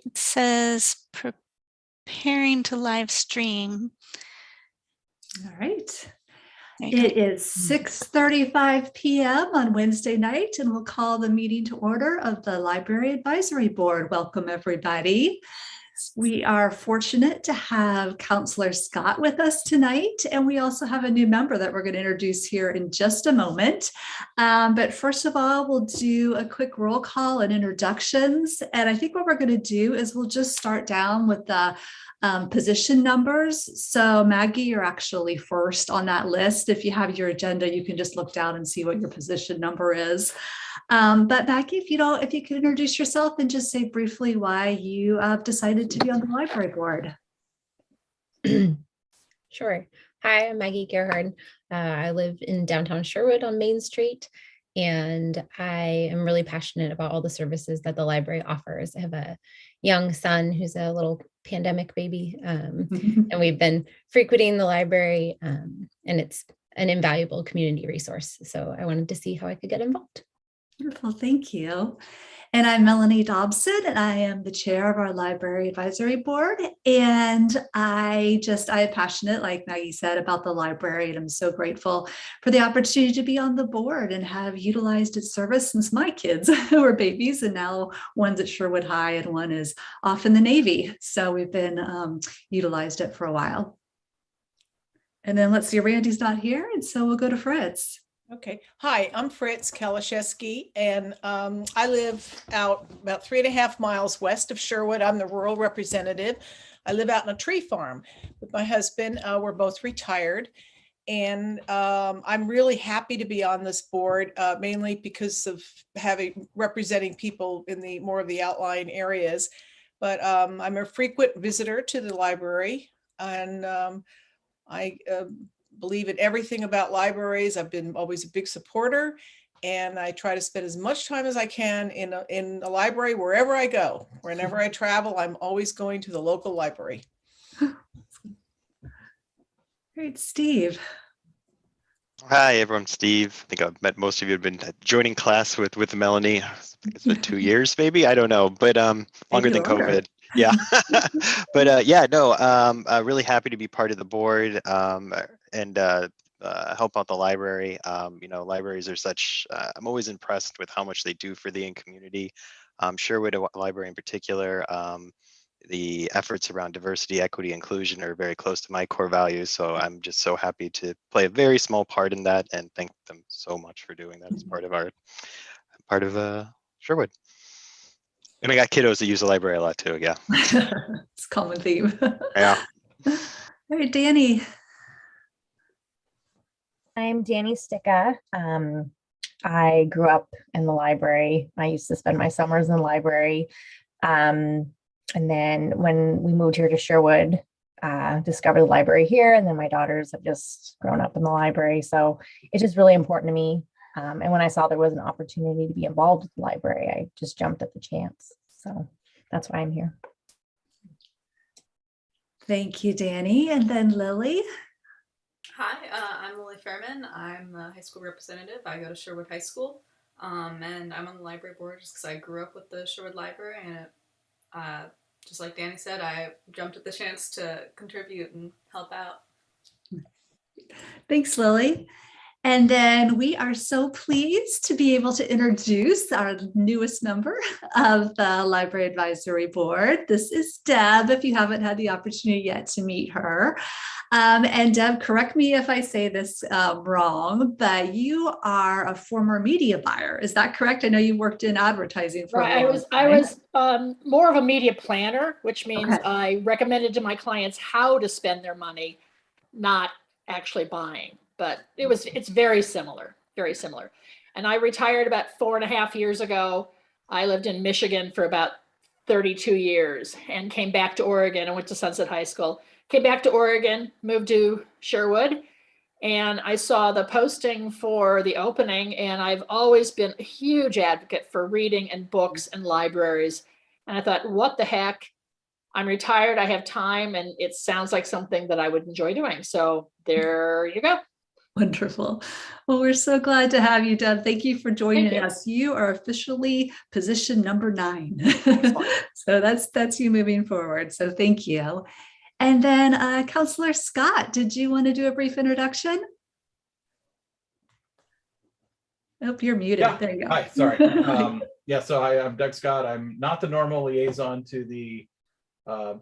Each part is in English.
It says preparing to live stream. All right. It is 6:35 p.m. on Wednesday night, and we'll call the meeting to order of the Library Advisory Board. Welcome, everybody. We are fortunate to have Counselor Scott with us tonight, and we also have a new member that we're going to introduce here in just a moment. But first of all, we'll do a quick roll call and introductions. And I think what we're going to do is we'll just start down with the position numbers. So Maggie, you're actually first on that list. If you have your agenda, you can just look down and see what your position number is. But Maggie, if you could introduce yourself and just say briefly why you decided to be on the library board. Sure. Hi, I'm Maggie Gerhard. I live in downtown Sherwood on Main Street, and I am really passionate about all the services that the library offers. I have a young son who's a little pandemic baby, and we've been frequenting the library, and it's an invaluable community resource. So I wanted to see how I could get involved. Wonderful, thank you. And I'm Melanie Dobson, and I am the chair of our Library Advisory Board. And I'm passionate, like Maggie said, about the library, and I'm so grateful for the opportunity to be on the board and have utilized its service since my kids were babies, and now one's at Sherwood High and one is off in the Navy. So we've been utilized it for a while. And then let's see, Randy's not here, and so we'll go to Fritz. Okay. Hi, I'm Fritz Kalashewski, and I live out about 3.5 miles west of Sherwood. I'm the rural representative. I live out in a tree farm with my husband. We're both retired, and I'm really happy to be on this board, mainly because of representing people in the more of the outlying areas. But I'm a frequent visitor to the library, and I believe in everything about libraries. I've been always a big supporter, and I try to spend as much time as I can in a library wherever I go. Whenever I travel, I'm always going to the local library. Great, Steve. Hi, everyone. Steve. I think I've met most of you. Have been joining class with Melanie. I think it's been 2 years, maybe. I don't know, but longer than COVID. Yeah. But yeah, no, really happy to be part of the board and help out the library. Libraries are such, I'm always impressed with how much they do for the community. Sherwood Library in particular, the efforts around diversity, equity, inclusion are very close to my core values. So I'm just so happy to play a very small part in that, and thank them so much for doing that as part of Sherwood. And I got kiddos that use the library a lot too. Yeah. It's a common theme. Yeah. All right, Danny. I'm Danny Sticka. I grew up in the library. I used to spend my summers in the library. And then when we moved here to Sherwood, discovered the library here, and then my daughters have just grown up in the library. So it's just really important to me. And when I saw there was an opportunity to be involved with the library, I just jumped at the chance. So that's why I'm here. Thank you, Danny. And then Lily. Hi, I'm Lily Fairman. I'm a high school representative. I go to Sherwood High School, and I'm on the library board just because I grew up with the Sherwood Library, and just like Danny said, I jumped at the chance to contribute and help out. Thanks, Lily. And then we are so pleased to be able to introduce our newest member of the Library Advisory Board. This is Deb, if you haven't had the opportunity yet to meet her. And Deb, correct me if I say this wrong, but you are a former media buyer. Is that correct? I know you worked in advertising for a long time. I was more of a media planner, which means I recommended to my clients how to spend their money, not actually buying. But it's very similar, very similar. And I retired about 4.5 years ago. I lived in Michigan for about 32 years and came back to Oregon. I went to Sunset High School, came back to Oregon, moved to Sherwood, and I saw the posting for the opening, and I've always been a huge advocate for reading and books and libraries. And I thought, what the heck? I'm retired, I have time, and it sounds like something that I would enjoy doing. So there you go. Wonderful. Well, we're so glad to have you, Deb. Thank you for joining you. us. You are officially position number 9. So that's you moving forward. So thank you. And then Counselor Scott, did you want to do a brief introduction? Oh, you're muted. Yeah. There you go. Hi, sorry. Yeah, so I'm Doug Scott. I'm not the normal liaison to the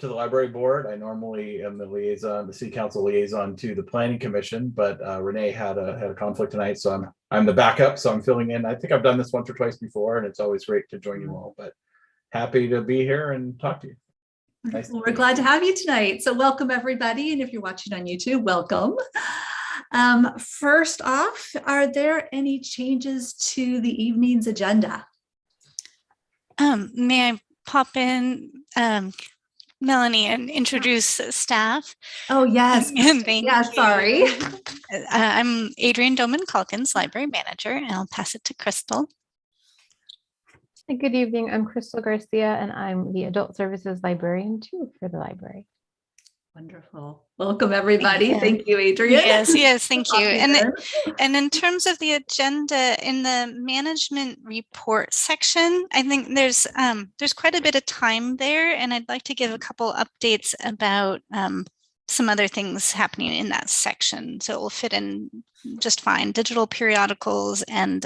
library board. I normally am the city council liaison to the planning commission, but Renee had a conflict tonight, so I'm the backup. So I'm filling in. I think I've done this once or twice before, and it's always great to join you all. But happy to be here and talk to you. Nice. Well, we're glad to have you tonight. So welcome everybody, and if you're watching on YouTube, welcome. First off, are there any changes to the evening's agenda? May I pop in, Melanie, and introduce staff? Oh, yes. Thank Yeah, sorry. you. I'm Adrienne Doman-Calkins, library manager, and I'll pass it to Crystal. Good evening. I'm Crystal Garcia, and I'm the Adult Services Librarian too for the library. Wonderful. Welcome, everybody. you. Thank you, Adrienne. Yes, thank you. Welcome. And in terms of the agenda, in the management report section, I think there's quite a bit of time there, and I'd like to give a couple updates about some other things happening in that section. So it will fit in just fine. Digital periodicals and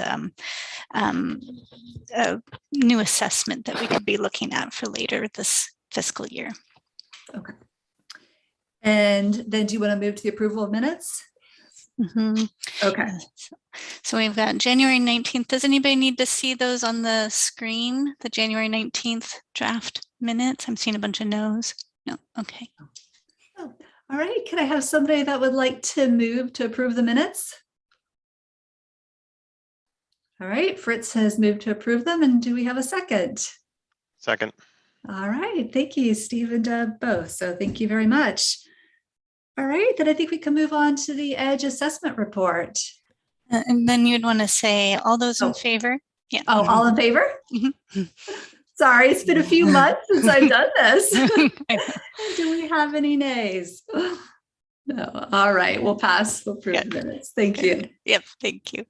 a new assessment that we could be looking at for later this fiscal year. Okay. And then do you want to move to the approval of minutes? Mm-hmm. Okay. So we've got January 19th. Does anybody need to see those on the screen? The January 19th draft minutes? I'm seeing a bunch of no's. No. Okay. Oh, all right. Can I have somebody that would like to move to approve the minutes? All right. Fritz has moved to approve them. And do we have a second? Second. All right. Thank you, Steve and Deb both. So thank you very much. All right. Then I think we can move on to the EDGE assessment report. And then you'd want to say all those in favor. Yeah. Oh, all in favor? Sorry, it's been a few months since I've done this. Do we have any nays? No. All right. We'll pass. We'll approve the minutes. Thank you. Yep. Thank you.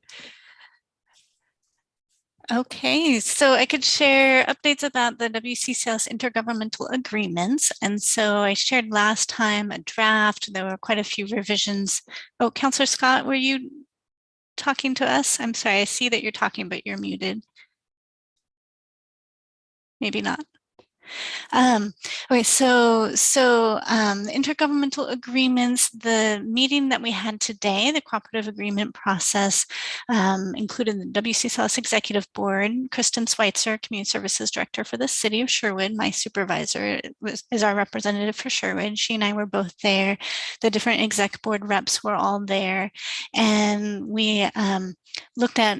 Okay, so I could share updates about the WCCS intergovernmental agreements. And so I shared last time a draft. There were quite a few revisions. Oh, Councillor Scott, were you talking to us? I'm sorry, I see that you're talking, but you're muted. Maybe not. Okay, so intergovernmental agreements, the meeting that we had today, the cooperative agreement process, included the WCCS Executive Board, Kristen Schweitzer, Community Services Director for the City of Sherwood, my supervisor is our representative for Sherwood. She and I were both there. The different exec board reps were all there. And we looked at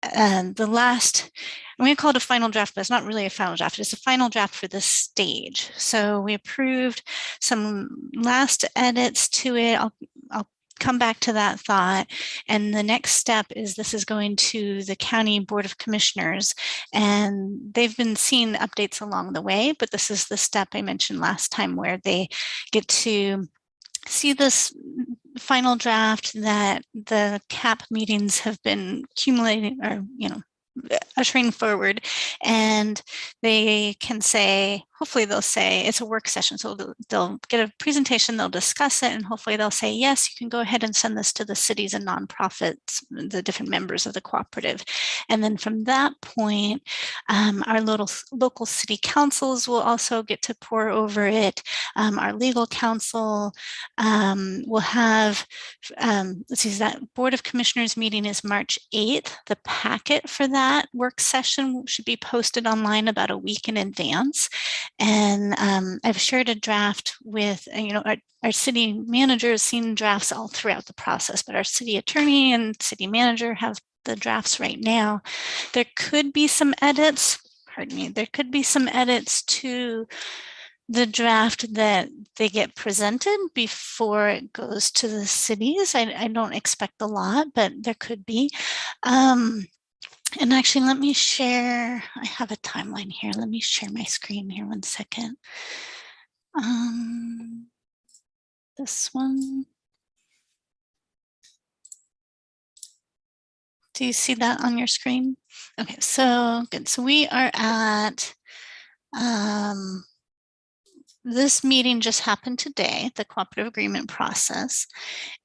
the last, I'm going to call it a final draft, but it's not really a final draft. It's a final draft for this stage. So we approved some last edits to it. I'll come back to that thought. And the next step is this is going to the County Board of Commissioners. And they've been seeing updates along the way, but this is the step I mentioned last time where they get to see this final draft that the CAP meetings have been accumulating or, ushering forward, and they can say, hopefully they'll say it's a work session. So they'll get a presentation, they'll discuss it, and hopefully they'll say, yes, you can go ahead and send this to the cities and nonprofits, the different members of the cooperative. And then from that point, our local city councils will also get to pour over it. Our legal counsel will have, let's see, that Board of Commissioners meeting is March 8th. The packet for that work session should be posted online about a week in advance. And I've shared a draft with, our city manager has seen drafts all throughout the process, but our city attorney and city manager have the drafts right now. There could be some edits, there could be some edits to the draft that they get presented before it goes to the cities. I don't expect a lot, but there could be. And actually, let me share, I have a timeline here. Let me share my screen here 1 second. This one. Do you see that on your screen? Okay, so good. So we are at, this meeting just happened today, the cooperative agreement process.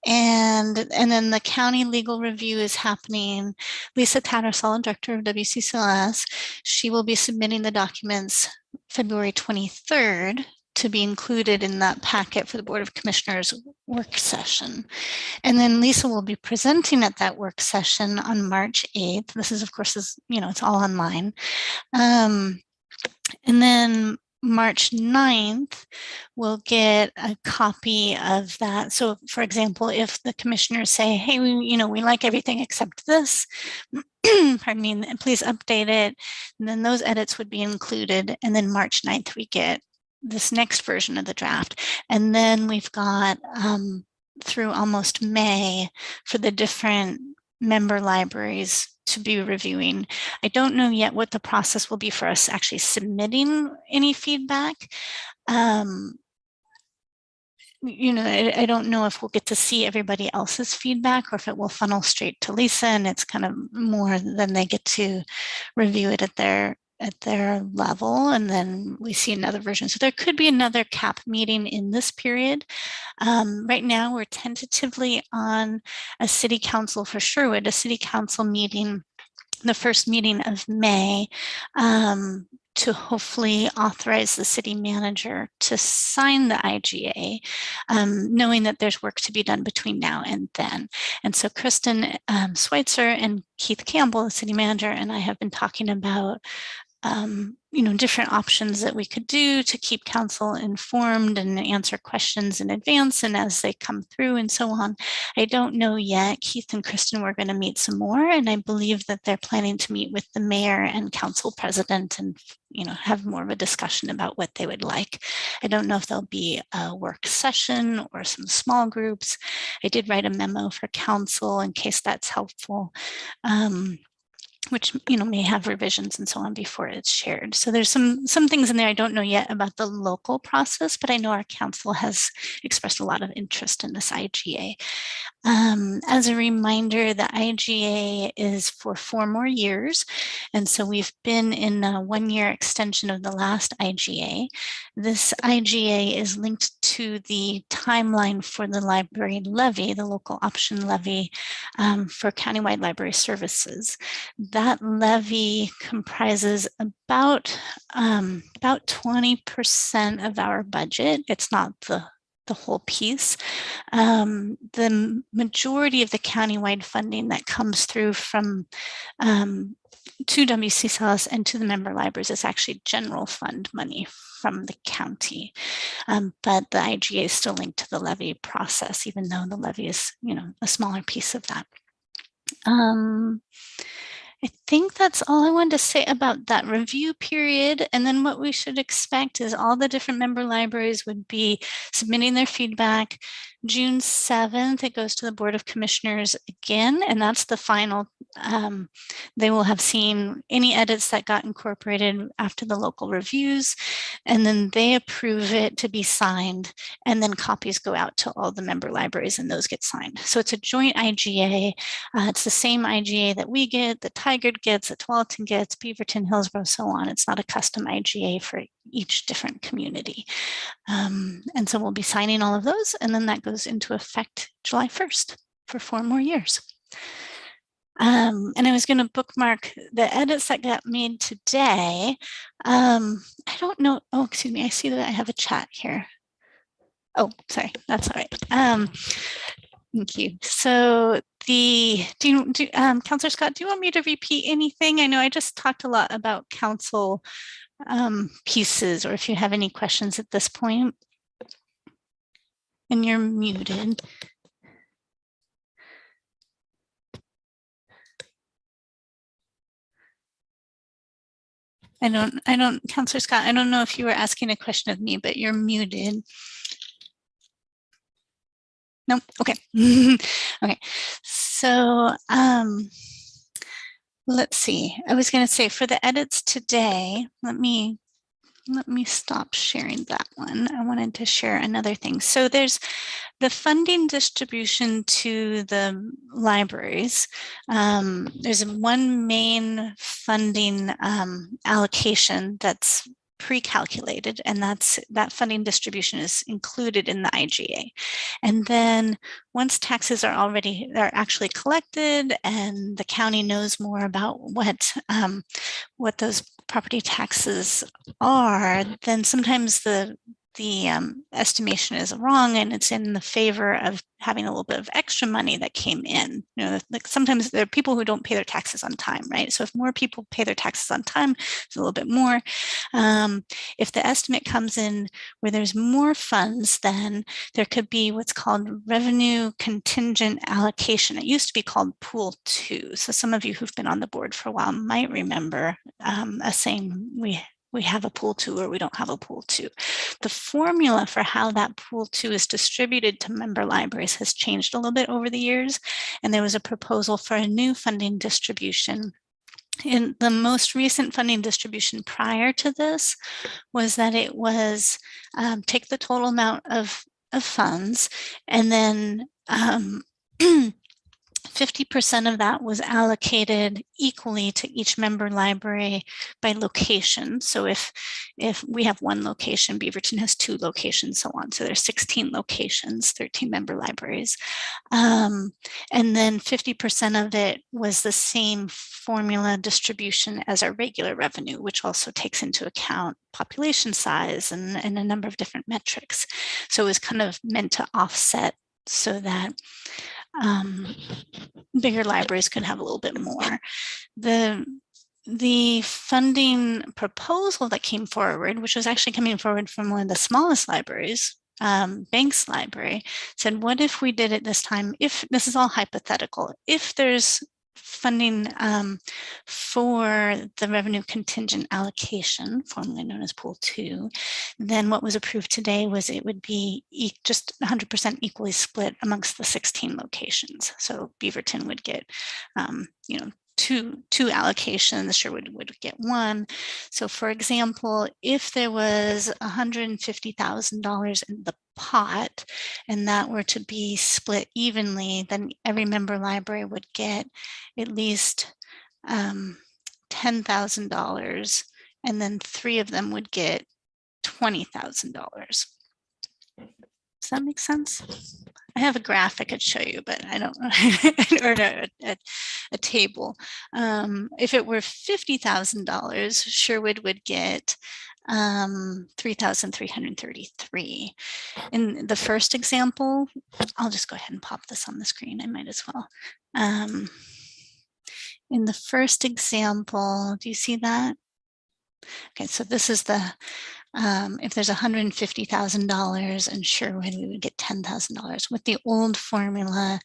And then the county legal review is happening. Lisa Tattersall, director of WCCLS, she will be submitting the documents February 23rd to be included in that packet for the Board of Commissioners work session. And then Lisa will be presenting at that work session on March 8th. This is, of course, it's all online. And then March 9th, we'll get a copy of that. So for example, if the commissioners say, hey, we like everything except this, pardon me, please update it. And then those edits would be included. And then March 9th, we get this next version of the draft. And then we've got through almost May for the different member libraries to be reviewing. I don't know yet what the process will be for us actually submitting any feedback. I don't know if we'll get to see everybody else's feedback or if it will funnel straight to Lisa and it's kind of more than they get to review it at their level, and then we see another version. So there could be another CAP meeting in this period. Right now, we're tentatively on a city council for Sherwood, a city council meeting, the first meeting of May, to hopefully authorize the city manager to sign the IGA, knowing that there's work to be done between now and then. And so Kristen Schweitzer and Keith Campbell, the city manager, and I have been talking about different options that we could do to keep council informed and answer questions in advance and as they come through and so on. I don't know yet. Keith and Kristen were going to meet some more, and I believe that they're planning to meet with the mayor and council president and have more of a discussion about what they would like. I don't know if there'll be a work session or some small groups. I did write a memo for council in case that's helpful. Which may have revisions and so on before it's shared. So there's some things in there I don't know yet about the local process, but I know our council has expressed a lot of interest in this IGA. As a reminder, the IGA is for 4 more years. And so we've been in a 1-year extension of the last IGA. This IGA is linked to the timeline for the library levy, the local option levy for countywide library services. That levy comprises about 20% of our budget. It's not the whole piece. The majority of the countywide funding that comes through from to WCCLS and to the member libraries is actually general fund money from the county. But the IGA is still linked to the levy process, even though the levy is, a smaller piece of that. I think that's all I wanted to say about that review period. And then what we should expect is all the different member libraries would be submitting their feedback. June 7th, it goes to the Board of Commissioners again, and that's the final. They will have seen any edits that got incorporated after the local reviews, and then they approve it to be signed, and then copies go out to all the member libraries and those get signed. So it's a joint IGA. It's the same IGA that we get, that Tigard gets, that Tualatin gets, Beaverton, Hillsborough, so on. It's not a custom IGA for each different community. And so we'll be signing all of those, and then that goes into effect July 1st for 4 more years. And I was going to bookmark the edits that got made today. I don't know. Oh, excuse me. I see that I have a chat here. Oh, sorry. That's all right. Thank you. So Councillor Scott, do you want me to repeat anything? I know I just talked a lot about council pieces, or if you have any questions at this point. And you're muted. Councillor Scott, I don't know if you were asking a question of me, but you're muted. No, okay. Okay, so let's see. I was going to say for the edits today, let me let me stop sharing that one. I wanted to share another thing. So there's the funding distribution to the libraries. There's one main funding allocation that's pre-calculated, and that funding distribution is included in the IGA. And then once taxes are actually collected and the county knows more about what those property taxes are, then sometimes the estimation is wrong and it's in the favor of having a little bit of extra money that came in. You know, like sometimes there are people who don't pay their taxes on time, right? So if more people pay their taxes on time, it's a little bit more. If the estimate comes in where there's more funds, then there could be what's called revenue contingent allocation. It used to be called Pool 2. So some of you who've been on the board for a while might remember us saying we have a Pool 2 or we don't have a Pool 2. The formula for how that Pool 2 is distributed to member libraries has changed a little bit over the years, and there was a proposal for a new funding distribution. In the most recent funding distribution prior to this was that it was take the total amount of funds, and then 50% of that was allocated equally to each member library by location. So if we have one location, Beaverton has 2 locations, so on. So there's 16 locations, 13 member libraries. And then 50% of it was the same formula distribution as our regular revenue, which also takes into account population size and a number of different metrics. So it was kind of meant to offset so that bigger libraries could have a little bit more. The funding proposal that came forward, which was actually coming forward from one of the smallest libraries, Banks Library, said, what if we did it this time? If this is all hypothetical, if there's funding for the revenue contingent allocation, formerly known as Pool 2, then what was approved today was it would be just 100% equally split amongst the 16 locations. So Beaverton would get, two allocations, Sherwood would get 1. So for example, if there was $150,000 in the pot and that were to be split evenly, then every member library would get at least $10,000, and then 3 of them would get $20,000. Does that make sense? I have a graphic I'd show you, but I don't, or a table. If it were $50,000, Sherwood would get $3,333. In the first example, I'll just go ahead and pop this on the screen. I might as well. In the first example, do you see that? Okay, so this is the, if there's $150,000 in Sherwood, we would get $10,000. With the old formula,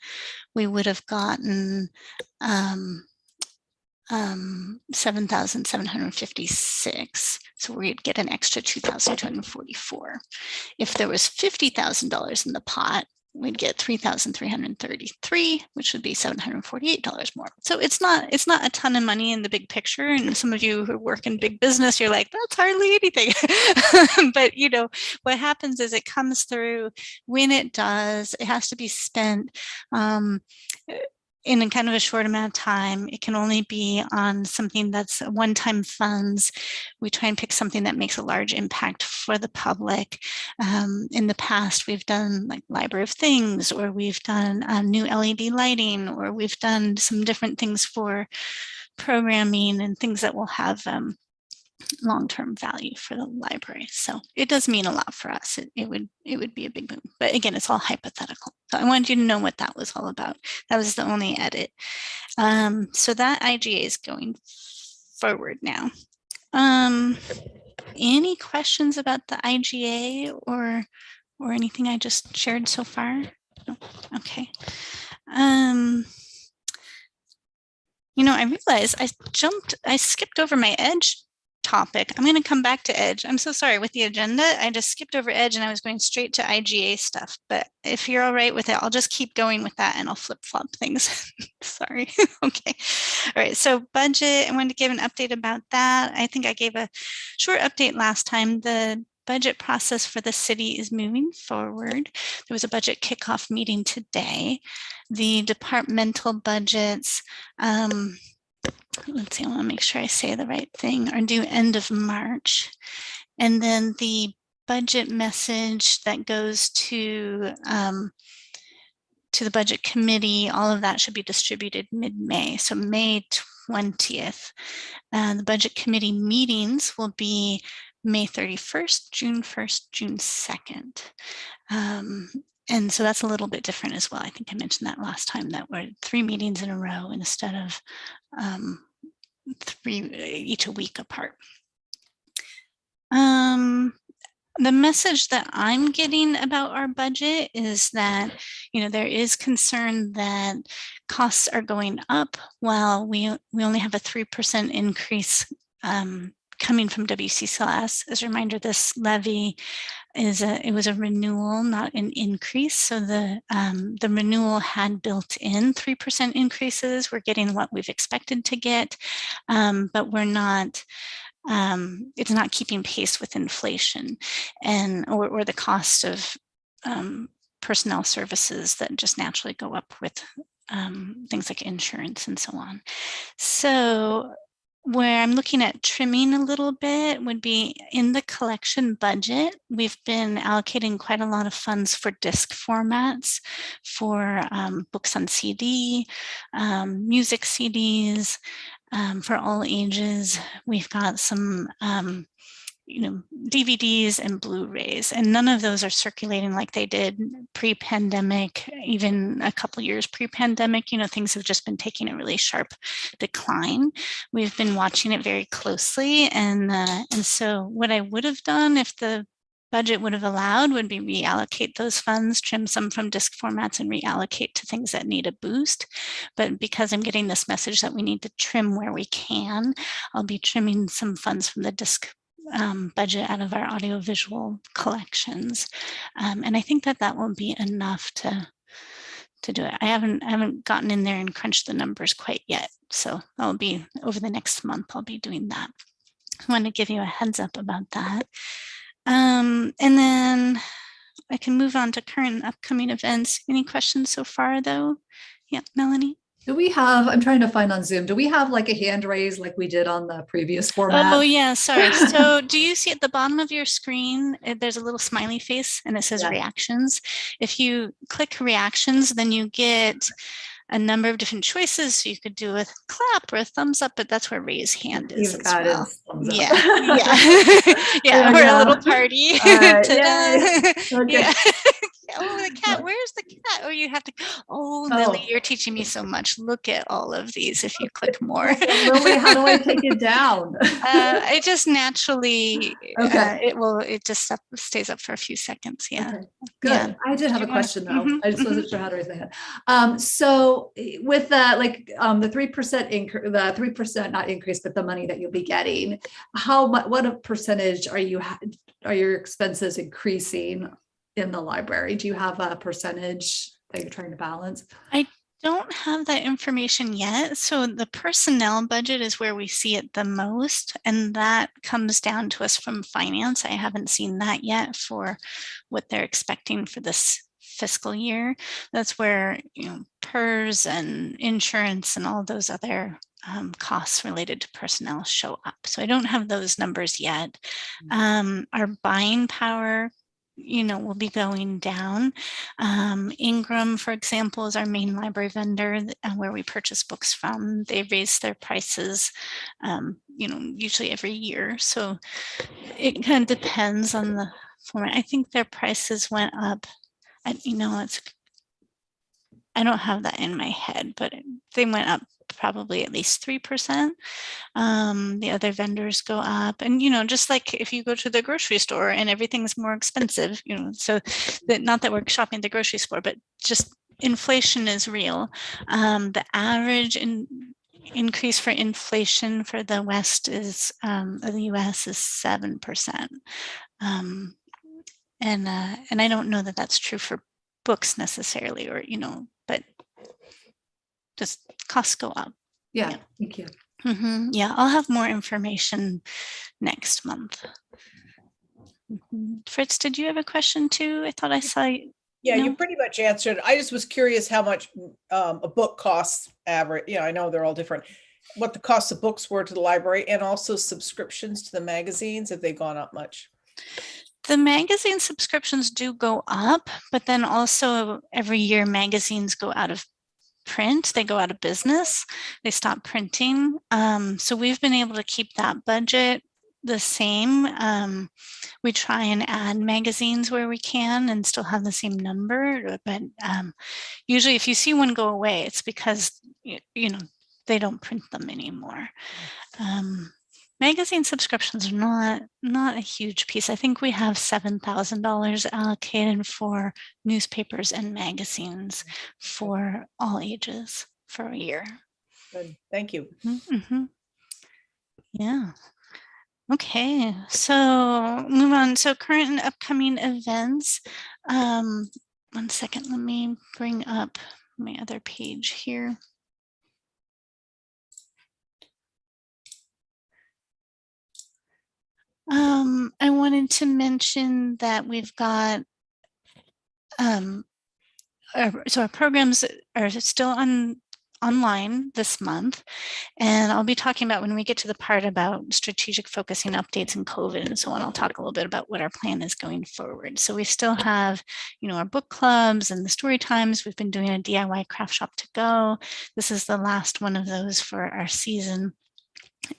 we would have gotten 7,756. So we'd get an extra 2,244. If there was $50,000 in the pot, we'd get 3,333, which would be $748 more. So it's not a ton of money in the big picture. And some of you who work in big business, you're like, that's hardly anything. But what happens is it comes through. When it does, it has to be spent in a kind of a short amount of time. It can only be on something that's one-time funds. We try and pick something that makes a large impact for the public. In the past, we've done like Library of Things, or we've done new LED lighting, or we've done some different things for programming and things that will have long-term value for the library. So it does mean a lot for us. It would be a big boom, but again, it's all hypothetical. So I wanted you to know what that was all about. That was the only edit. So that IGA is going forward now. Any questions about the IGA or anything I just shared so far? No? Okay. I realized I skipped over my edge topic. I'm going to come back to Edge. I'm so sorry with the agenda. I just skipped over Edge and I was going straight to IGA stuff. But if you're all right with it, I'll just keep going with that and I'll flip-flop things. Sorry. Okay. All right. So budget, I wanted to give an update about that. I think I gave a short update last time. The budget process for the city is moving forward. There was a budget kickoff meeting today. The departmental budgets, let's see, I want to make sure I say the right thing, are due end of March. And then the budget message that goes to the budget committee, all of that should be distributed mid-May, so May 20th. The budget committee meetings will be May 31st, June 1st, June 2nd. And so that's a little bit different as well. I think I mentioned that last time, that we're 3 meetings in a row instead of 3 each a week apart. The message that I'm getting about our budget is that, there is concern that costs are going up while we only have a 3% increase coming from WCCLS. As a reminder, this levy it was a renewal, not an increase. So the renewal had built in 3% increases. We're getting what we've expected to get, but we're not. It's not keeping pace with inflation or the cost of personnel services that just naturally go up with things like insurance and so on. So where I'm looking at trimming a little bit would be in the collection budget. We've been allocating quite a lot of funds for disc formats, for books on CD, music CDs, for all ages. We've got some DVDs and Blu-rays, and none of those are circulating like they did pre-pandemic, even a couple years pre-pandemic. Things have just been taking a really sharp decline. We've been watching it very closely, and so what I would have done if the budget would have allowed would be reallocate those funds, trim some from disc formats and reallocate to things that need a boost. But because I'm getting this message that we need to trim where we can, I'll be trimming some funds from the disc budget out of our audiovisual collections. And I think that will be enough to do it. I haven't gotten in there and crunched the numbers quite yet. So I'll be, over the next month, I'll be doing that. I want to give you a heads up about that. And then I can move on to current and upcoming events. Any questions so far though? Yeah, Melanie? Do we have, I'm trying to find on Zoom, do we have like a hand raise like we did on the previous format? Oh yeah, sorry. So do you see at the bottom of your screen, there's a little smiley face and it says reactions. If you click reactions, then you get a number of different choices. So you could do a clap or a thumbs up, but that's where raise hand is as well. Yeah, yeah, or a little party. Okay. Yeah. Oh, the cat, where's the cat? Oh, you have to, Lily, you're teaching me so much. Look at all of these if you click more. Lily, how do I take it down? It just naturally, it just stays up for a few seconds. Yeah. Okay. Good. Yeah. I did have a question though. I just wasn't sure how to raise my hand. So with the, the 3% increase, the 3% not increase, but the money that you'll be getting, what a percentage are your expenses increasing in the library? Do you have a percentage that you're trying to balance? I don't have that information yet. So the personnel budget is where we see it the most, and that comes down to us from finance. I haven't seen that yet for what they're expecting for this fiscal year. That's where PERS and insurance and all those other costs related to personnel show up. So I don't have those numbers yet. Our buying power will be going down. Ingram, for example, is our main library vendor where we purchase books from. They raise their prices, usually every year. So it kind of depends on the format. I think their prices went up. I don't have that in my head, but they went up probably at least 3%. The other vendors go up, and just like if you go to the grocery store and everything's more expensive, so that, not that we're shopping at the grocery store, but just inflation is real. The average increase for inflation for the West is of the US is 7%. And I don't know that that's true for books necessarily, or, you know, but just costs go up. Yeah, thank you. Yeah, I'll have more information next month. Fritz, did you have a question too? I thought I saw you. Yeah, No? you pretty much answered. I just was curious how much a book costs average. Yeah, I know they're all different. What the cost of books were to the library, and also subscriptions to the magazines, have they gone up much? The magazine subscriptions do go up, but then also every year magazines go out of print, they go out of business, they stop printing. So we've been able to keep that budget the same. We try and add magazines where we can and still have the same number, but usually if you see one go away, it's because, you know, they don't print them anymore. Magazine subscriptions are not a huge piece. I think we have $7,000 allocated for newspapers and magazines for all ages for a year. Good, thank you. Yeah. Okay, so move on. So current and upcoming events. 1 second, let me bring up my other page here. I wanted to mention that we've got, so our programs are still online this month, and I'll be talking about when we get to the part about strategic focusing updates and COVID and so on. I'll talk a little bit about what our plan is going forward. So we still have, you know, our book clubs and the story times. We've been doing a DIY craft shop to go. This is the last one of those for our season.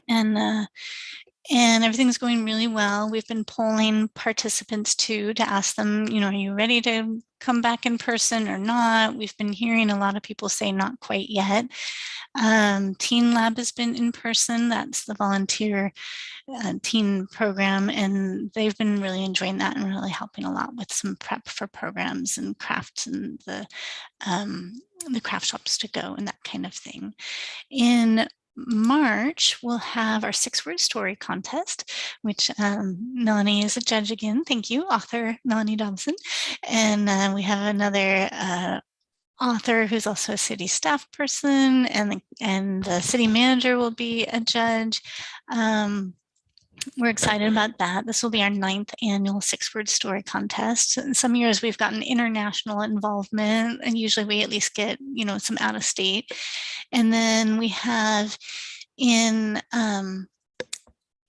And everything's going really well. We've been polling participants too to ask them, you know, are you ready to come back in person or not? We've been hearing a lot of people say not quite yet. Teen Lab has been in person. That's the volunteer teen program, and they've been really enjoying that and really helping a lot with some prep for programs and crafts and the craft shops to go and that kind of thing. In March, we'll have our 6-word story contest, which Melanie is a judge again. Thank you, author Melanie Dobson. And we have another author who's also a city staff person, and the city manager will be a judge. We're excited about that. This will be our 9th annual 6-word story contest. In some years we've gotten international involvement, and usually we at least get, you know, some out of state. And then we have in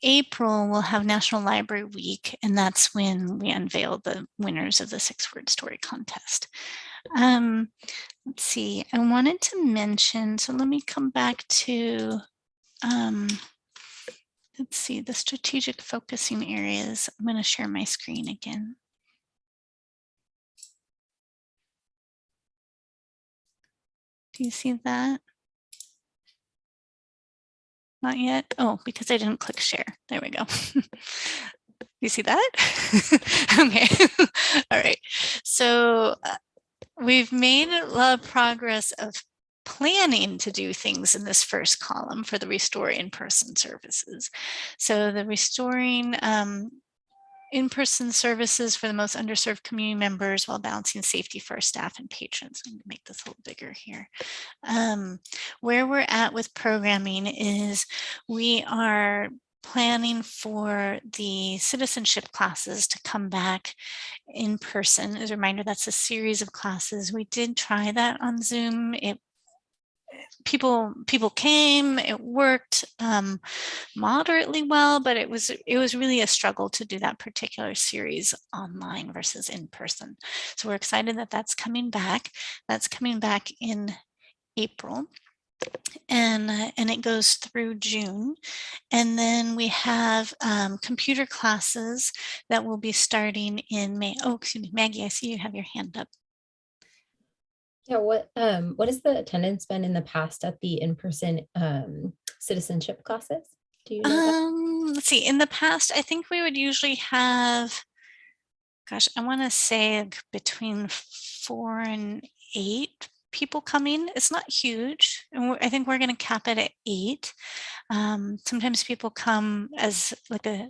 April, we'll have National Library Week, and that's when we unveil the winners of the 6-word story contest. Let's see, I wanted to mention, so let me come back to, let's see, the strategic focusing areas. I'm going to share my screen again. Do you see that? Not yet. Oh, because I didn't click share. There we go. You see that? Okay. All right. So we've made a lot of progress of planning to do things in this first column for the restore in-person services. So the restoring in-person services for the most underserved community members while balancing safety for our staff and patrons. I'm going to make this a little bigger here. Where we're at with programming is we are planning for the citizenship classes to come back in person. As a reminder, that's a series of classes. We did try that on Zoom. People came, it worked moderately well, but it was really a struggle to do that particular series online versus in person. So we're excited that that's coming back. That's coming back in April. And it goes through June. And then we have computer classes that will be starting in May. Oh, excuse me, Maggie, I see you have your hand up. Yeah, what has the attendance been in the past at the in-person citizenship classes? Do you know Let's see, in the past, I think we would usually have, gosh, I want to say between 4 and 8 people coming. It's not huge. And I think we're going to cap it at 8. Sometimes people come as like a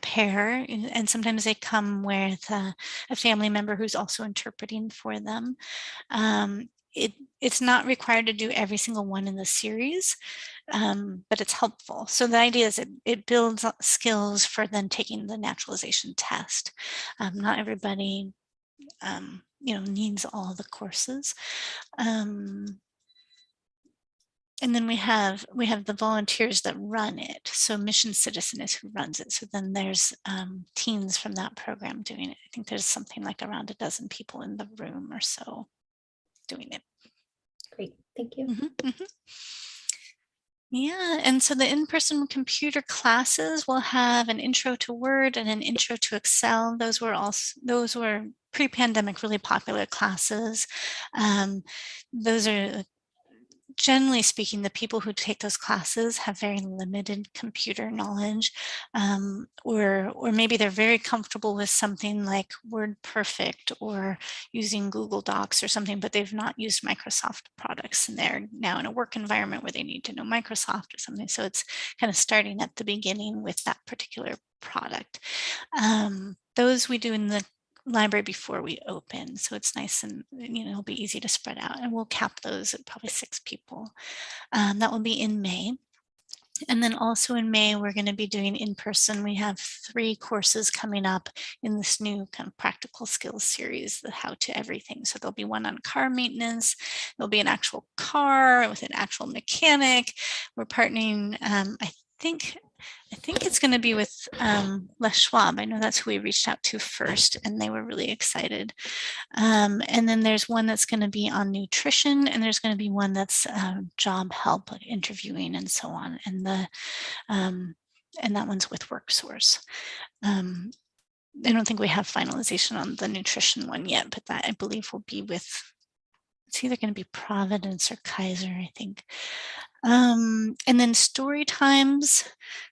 pair, and sometimes they come with a family member who's also interpreting for them. It's not required to do every single one in the series, but it's helpful. So the idea is it builds skills for then taking the naturalization test. Not everybody, needs all the courses. And then we have the volunteers that run it. So Mission Citizen is who runs it. So then there's teens from that program doing it. I think there's something like around 12 people in the room or so doing it. Great, thank you. Yeah, and so the in-person computer classes will have an intro to Word and an intro to Excel. Those were pre-pandemic really popular classes. Those are, generally speaking, the people who take those classes have very limited computer knowledge, or maybe they're very comfortable with something like WordPerfect or using Google Docs or something, but they've not used Microsoft products, and they're now in a work environment where they need to know Microsoft or something. So it's kind of starting at the beginning with that particular product. Those we do in the library before we open, so it's nice, and it'll be easy to spread out, and we'll cap those at probably 6 people. That will be in May. And then also in May, we're going to be doing in person. We have 3 courses coming up in this new kind of practical skills series, the How to Everything. So there'll be one on car maintenance. There'll be an actual car with an actual mechanic. We're partnering, I think it's going to be with Les Schwab. I know that's who we reached out to first, and they were really excited. And then there's one that's going to be on nutrition, and there's going to be one that's job help, like interviewing and so on. And that one's with WorkSource. I don't think we have finalization on the nutrition one yet, but that I believe will be with, it's either going to be Providence or Kaiser, I think. And then story times.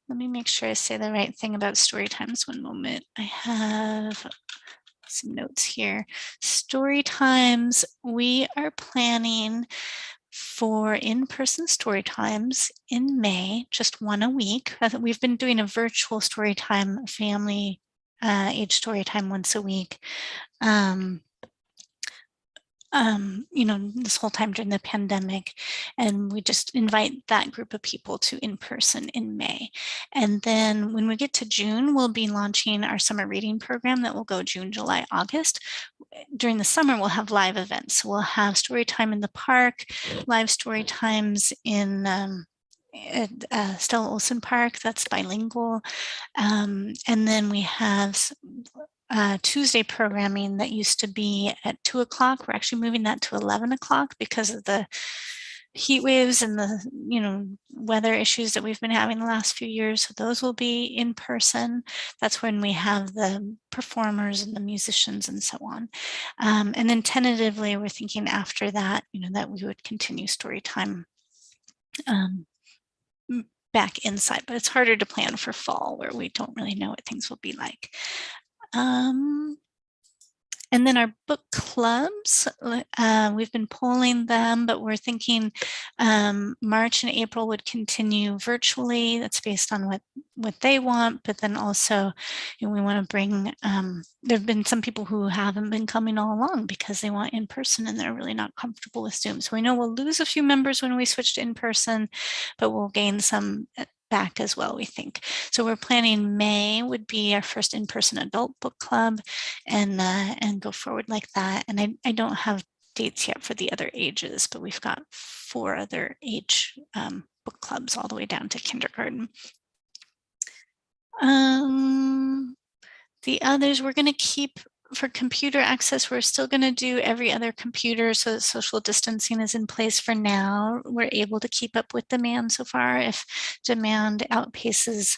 Let me make sure I say the right thing about story times. One moment. I have some notes here. Story times, we are planning for in-person story times in May, just 1 a week. We've been doing a virtual story time, family age story time once a week. This whole time during the pandemic, and we just invite that group of people to in person in May. And then when we get to June, we'll be launching our summer reading program that will go June, July, August. During the summer, we'll have live events. So we'll have story time in the park, live story times in at Stella Olson Park, that's bilingual. And then we have Tuesday programming that used to be at 2 o'clock. We're actually moving that to 11 o'clock because of the heat waves and the weather issues that we've been having the last few years. So those will be in person. That's when we have the performers and the musicians and so on. And then tentatively, we're thinking after that, that we would continue story time back inside, but it's harder to plan for fall where we don't really know what things will be like. And then our book clubs, we've been polling them, but we're thinking March and April would continue virtually. That's based on what they want, but then also we want to bring, there have been some people who haven't been coming all along because they want in person and they're really not comfortable with Zoom. So we know we'll lose a few members when we switch to in person, but we'll gain some back as well, we think. So we're planning May would be our first in-person adult book club, and go forward like that. And I don't have dates yet for the other ages, but we've got 4 other age book clubs all the way down to kindergarten. The others we're going to keep. For computer access, we're still going to do every other computer, so social distancing is in place for now. We're able to keep up with demand so far. If demand outpaces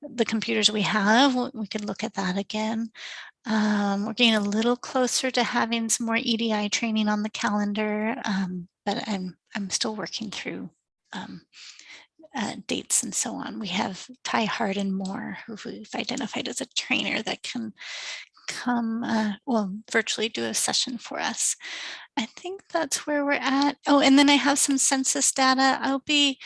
the computers we have, we could look at that again. We're getting a little closer to having some more EDI training on the calendar, but I'm still working through dates and so on. We have Ty Hard and Moore, who we've identified as a trainer that can come, virtually do a session for us. I think that's where we're at. Oh, and then I have some census data. I'll be,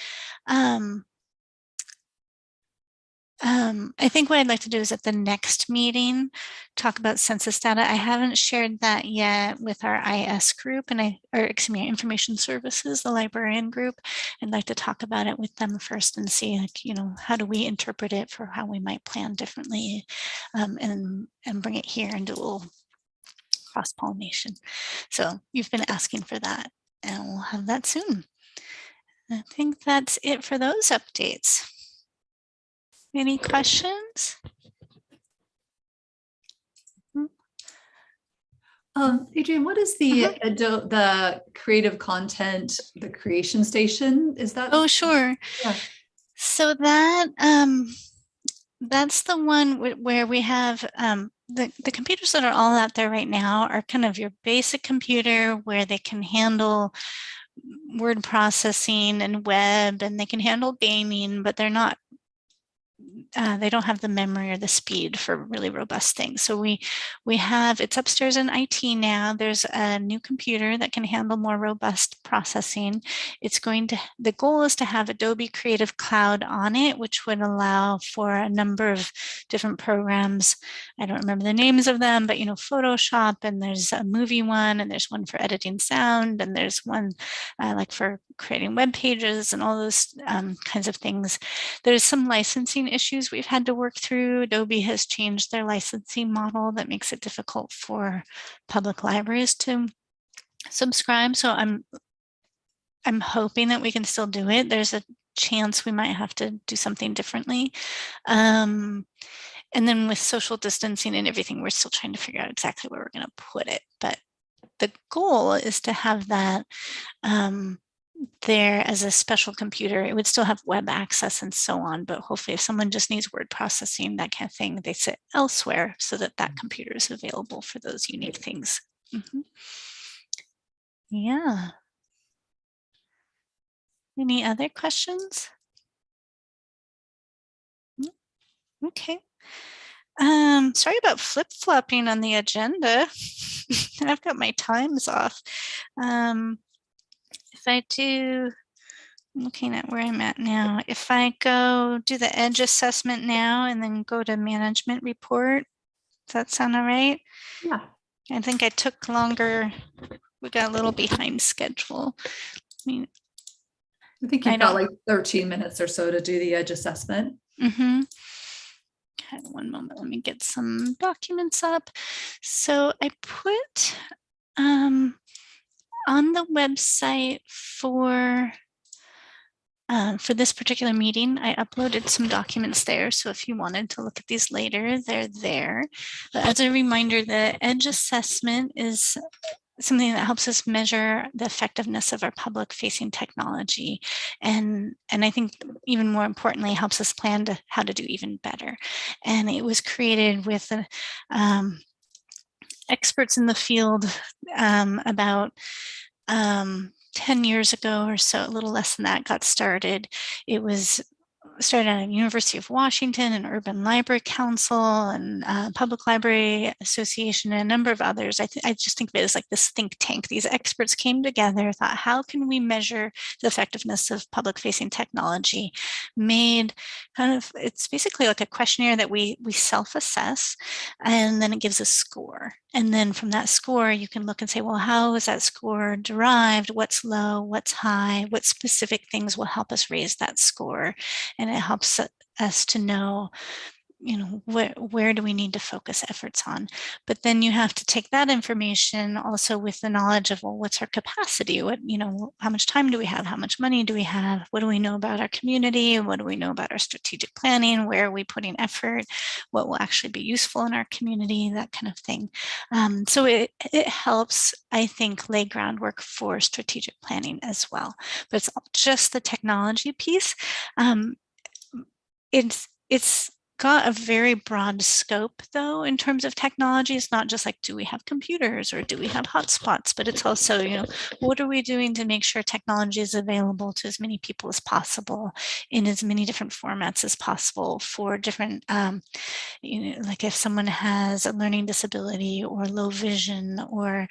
I think what I'd like to do is at the next meeting, talk about census data. I haven't shared that yet with our IS group or excuse me, information services, the librarian group. I'd like to talk about it with them first and see, like, how do we interpret it for how we might plan differently, and bring it here and do a little cross-pollination. So you've been asking for that, and we'll have that soon. I think that's it for those updates. Any questions? Adrienne, what is the creative content, the creation station? Is that? Oh, sure. Yeah. So that that's the one where we have the computers that are all out there right now are kind of your basic computer where they can handle word processing and web, and they can handle gaming, but they're not. They don't have the memory or the speed for really robust things. So we have, it's upstairs in IT now. There's a new computer that can handle more robust processing. The goal is to have Adobe Creative Cloud on it, which would allow for a number of different programs. I don't remember the names of them, but Photoshop, and there's a movie one, and there's one for editing sound, and there's one like for creating web pages and all those kinds of things. There's some licensing issues we've had to work through. Adobe has changed their licensing model that makes it difficult for public libraries to subscribe. So I'm hoping that we can still do it. There's a chance we might have to do something differently. And then with social distancing and everything, we're still trying to figure out exactly where we're going to put it. But the goal is to have that there as a special computer. It would still have web access and so on, but hopefully if someone just needs word processing, that kind of thing, they sit elsewhere so that computer is available for those unique things. Yeah. Any other questions? Okay. Sorry about flip-flopping on the agenda. I've got my times off. If I do, looking at where I'm at now, if I go do the edge assessment now and then go to management report, does that sound all right? Yeah. I think I took longer. We got a little behind schedule. I think you've got like 13 minutes or so to do the edge assessment. Okay, one moment. Let me get some documents up. So I put on the website for this particular meeting, I uploaded some documents there. So if you wanted to look at these later, they're there. But as a reminder, the edge assessment is something that helps us measure the effectiveness of our public-facing technology. And I think even more importantly, helps us plan how to do even better. And it was created with experts in the field about 10 years ago or so, a little less than that, got started. It was started at the University of Washington and Urban Library Council and Public Library Association and a number of others. I just think of it as like this think tank. These experts came together, thought, how can we measure the effectiveness of public-facing technology? Made kind of, it's basically like a questionnaire that we self-assess, and then it gives a score. And then from that score, you can look and say, well, how is that score derived? What's low? What's high? What specific things will help us raise that score? And it helps us to know, where do we need to focus efforts on? But then you have to take that information also with the knowledge of, well, what's our capacity? What, how much time do we have? How much money do we have? What do we know about our community? What do we know about our strategic planning? Where are we putting effort? What will actually be useful in our community? That kind of thing. So it helps, I think, lay groundwork for strategic planning as well. But it's just the technology piece. It's got a very broad scope though in terms of technology. It's not just like, do we have computers or do we have hotspots, but it's also, you know, what are we doing to make sure technology is available to as many people as possible in as many different formats as possible for different, you know, like if someone has a learning disability or low vision, or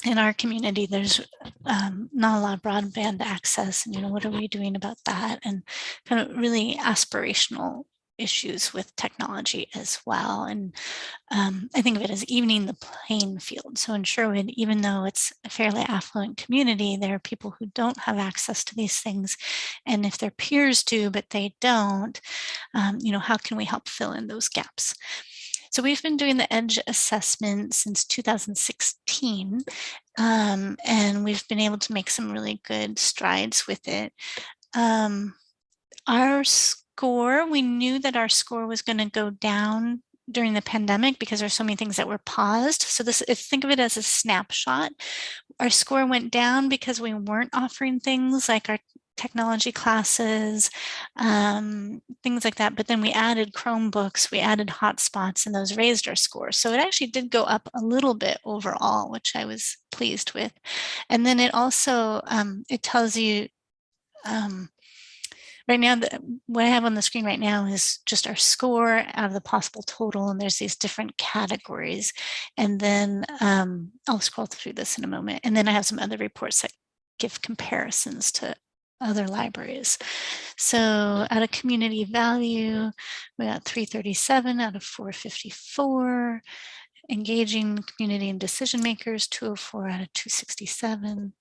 in our community, there's not a lot of broadband access, and, you know, what are we doing about that? And kind of really aspirational issues with technology as well. And I think of it as evening the playing field. So in Sherwood, even though it's a fairly affluent community, there are people who don't have access to these things. And if their peers do, but they don't, you know, how can we help fill in those gaps? So we've been doing the EDGE assessment since 2016, and we've been able to make some really good strides with it. Our score, we knew that our score was going to go down during the pandemic because there's so many things that were paused. So think of it as a snapshot. Our score went down because we weren't offering things like our technology classes, things like that. But then we added Chromebooks, we added hotspots, and those raised our score. So it actually did go up a little bit overall, which I was pleased with. And then it also, it tells you, right now, what I have on the screen right now is just our score out of the possible total, and there's these different categories. And then I'll scroll through this in a moment. And then I have some other reports that give comparisons to other libraries. So out of community value, we got 337 out of 454. Engaging community and decision makers, 204 out of 267.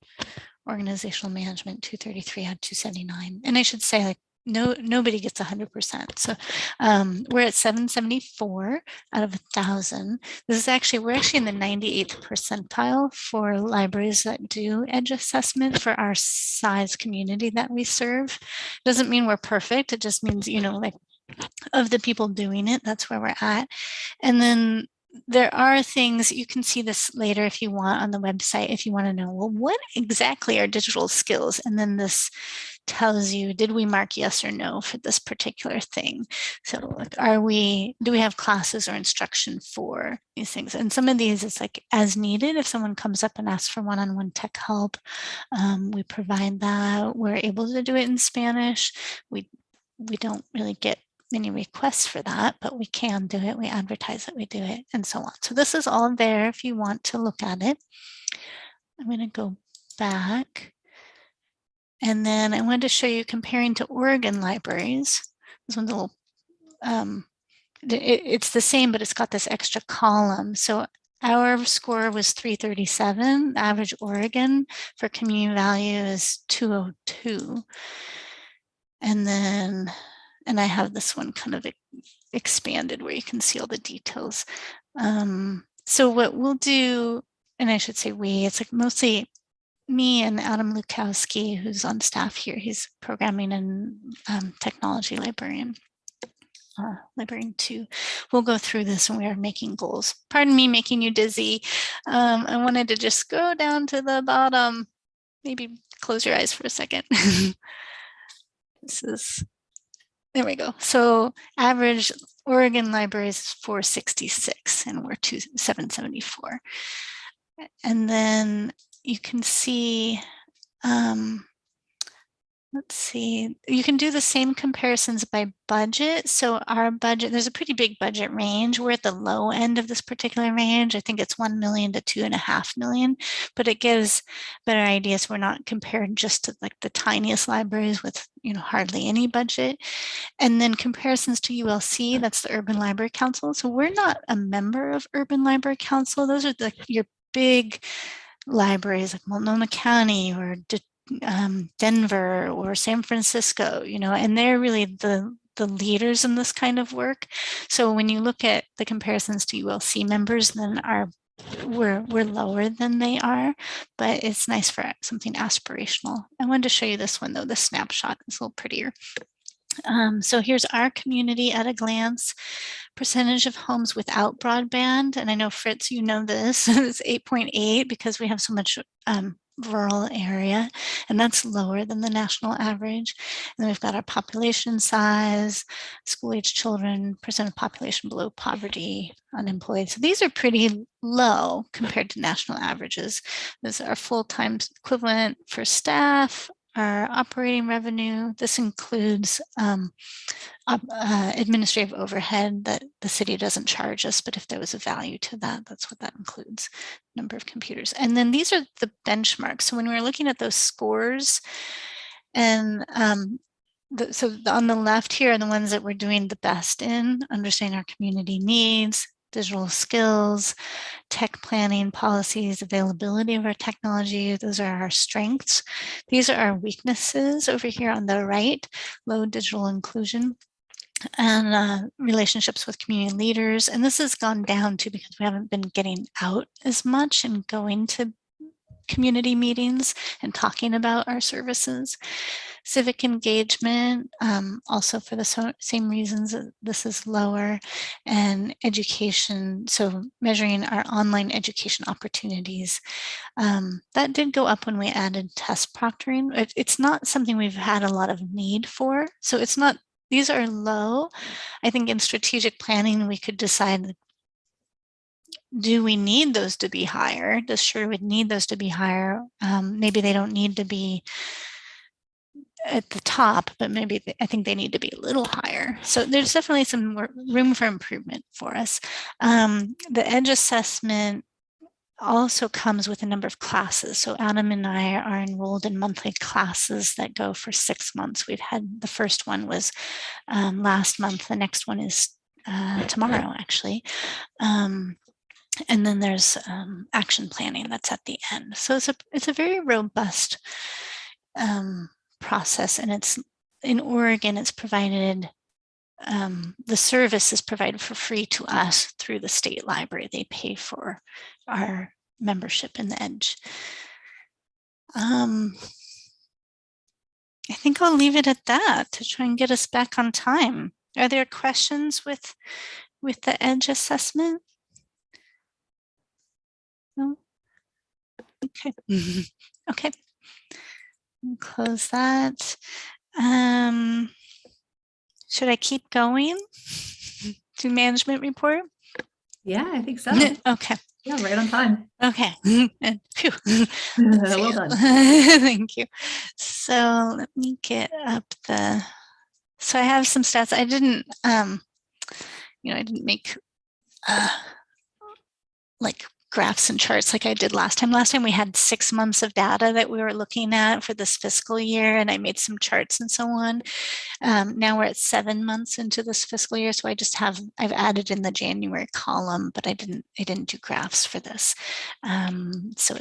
Organizational management, 233 out of 279. And I should say, like, nobody gets 100%. So we're at 774 out of 1,000. This is actually, we're actually in the 98th percentile for libraries that do EDGE assessment for our size community that we serve. Doesn't mean we're perfect. It just means, you know, like, of the people doing it, that's where we're at. And then there are things, you can see this later if you want on the website, if you want to know, well, what exactly are digital skills? And then this tells you, did we mark yes or no for this particular thing? So like, do we have classes or instruction for these things? And some of these, it's like as needed. If someone comes up and asks for one-on-one tech help, we provide that. We're able to do it in Spanish. We don't really get many requests for that, but we can do it. We advertise that we do it, and so on. So this is all there if you want to look at it. I'm going to go back. And then I wanted to show you comparing to Oregon libraries. This one's a little, it's the same, but it's got this extra column. So our score was 337. Average Oregon for community value is 202. And then, and I have this one kind of expanded where you can see all the details. So what we'll do, and I should say we, it's like mostly me and Adam Lukowski, who's on staff here. He's programming and technology librarian. Librarian 2. We'll go through this and we are making goals. Pardon me making you dizzy. I wanted to just go down to the bottom. Maybe close your eyes for a second. This is, there we go. So average Oregon libraries is 466 and we're 774. And then you can see, let's see, you can do the same comparisons by budget. So our budget, there's a pretty big budget range. We're at the low end of this particular range. I think it's 1 million to 2.5 million, but it gives better ideas. We're not compared just to like the tiniest libraries with, you know, hardly any budget. And then comparisons to ULC, that's the Urban Library Council. So we're not a member of Urban Library Council. Those are like your big libraries like Multnomah County or Denver or San Francisco, you know, and they're really the leaders in this kind of work. So when you look at the comparisons to ULC members, then we're lower than they are, but it's nice for something aspirational. I wanted to show you this one though, the snapshot is a little prettier. So here's our community at a glance. Percentage of homes without broadband, and I know Fritz, you know this, it's 8.8 because we have so much rural area, and that's lower than the national average. And then we've got our population size, school-age children, percent of population below poverty, unemployed. So these are pretty low compared to national averages. Those are full-time equivalent for staff, our operating revenue. This includes administrative overhead that the city doesn't charge us, but if there was a value to that, that's what that includes, number of computers. And then these are the benchmarks. So when we're looking at those scores, and so on the left here are the ones that we're doing the best in, understanding our community needs, digital skills, tech planning, policies, availability of our technology. Those are our strengths. These are our weaknesses over here on the right, low digital inclusion and relationships with community leaders. And this has gone down too because we haven't been getting out as much and going to community meetings and talking about our services. Civic engagement, also for the same reasons, this is lower. And education, so measuring our online education opportunities. That did go up when we added test proctoring. It's not something we've had a lot of need for. So it's not, these are low. I think in strategic planning, we could decide, do we need those to be higher? Does Sherwood need those to be higher? Maybe they don't need to be at the top, but maybe I think they need to be a little higher. So there's definitely some more room for improvement for us. The EDGE assessment also comes with a number of classes. So Adam and I are enrolled in monthly classes that go for 6 months. We've had, the first one was last month. The next one is tomorrow, actually. And then there's action planning that's at the end. So it's a very robust process, and it's in Oregon, it's provided, the service is provided for free to us through the state library. They pay for our membership in the EDGE. I think I'll leave it at that to try and get us back on time. Are there questions with the EDGE assessment? No? Okay. Okay. Close that. Should I keep going to management report? Yeah, I think so. Okay. Yeah, right on time. Okay. Phew. Well done. Thank you. So let me get up so I have some stats. I didn't, I didn't make like graphs and charts like I did last time. Last time we had 6 months of data that we were looking at for this fiscal year, and I made some charts and so on. Now we're at 7 months into this fiscal year, so I've added in the January column, but I didn't do graphs for this. So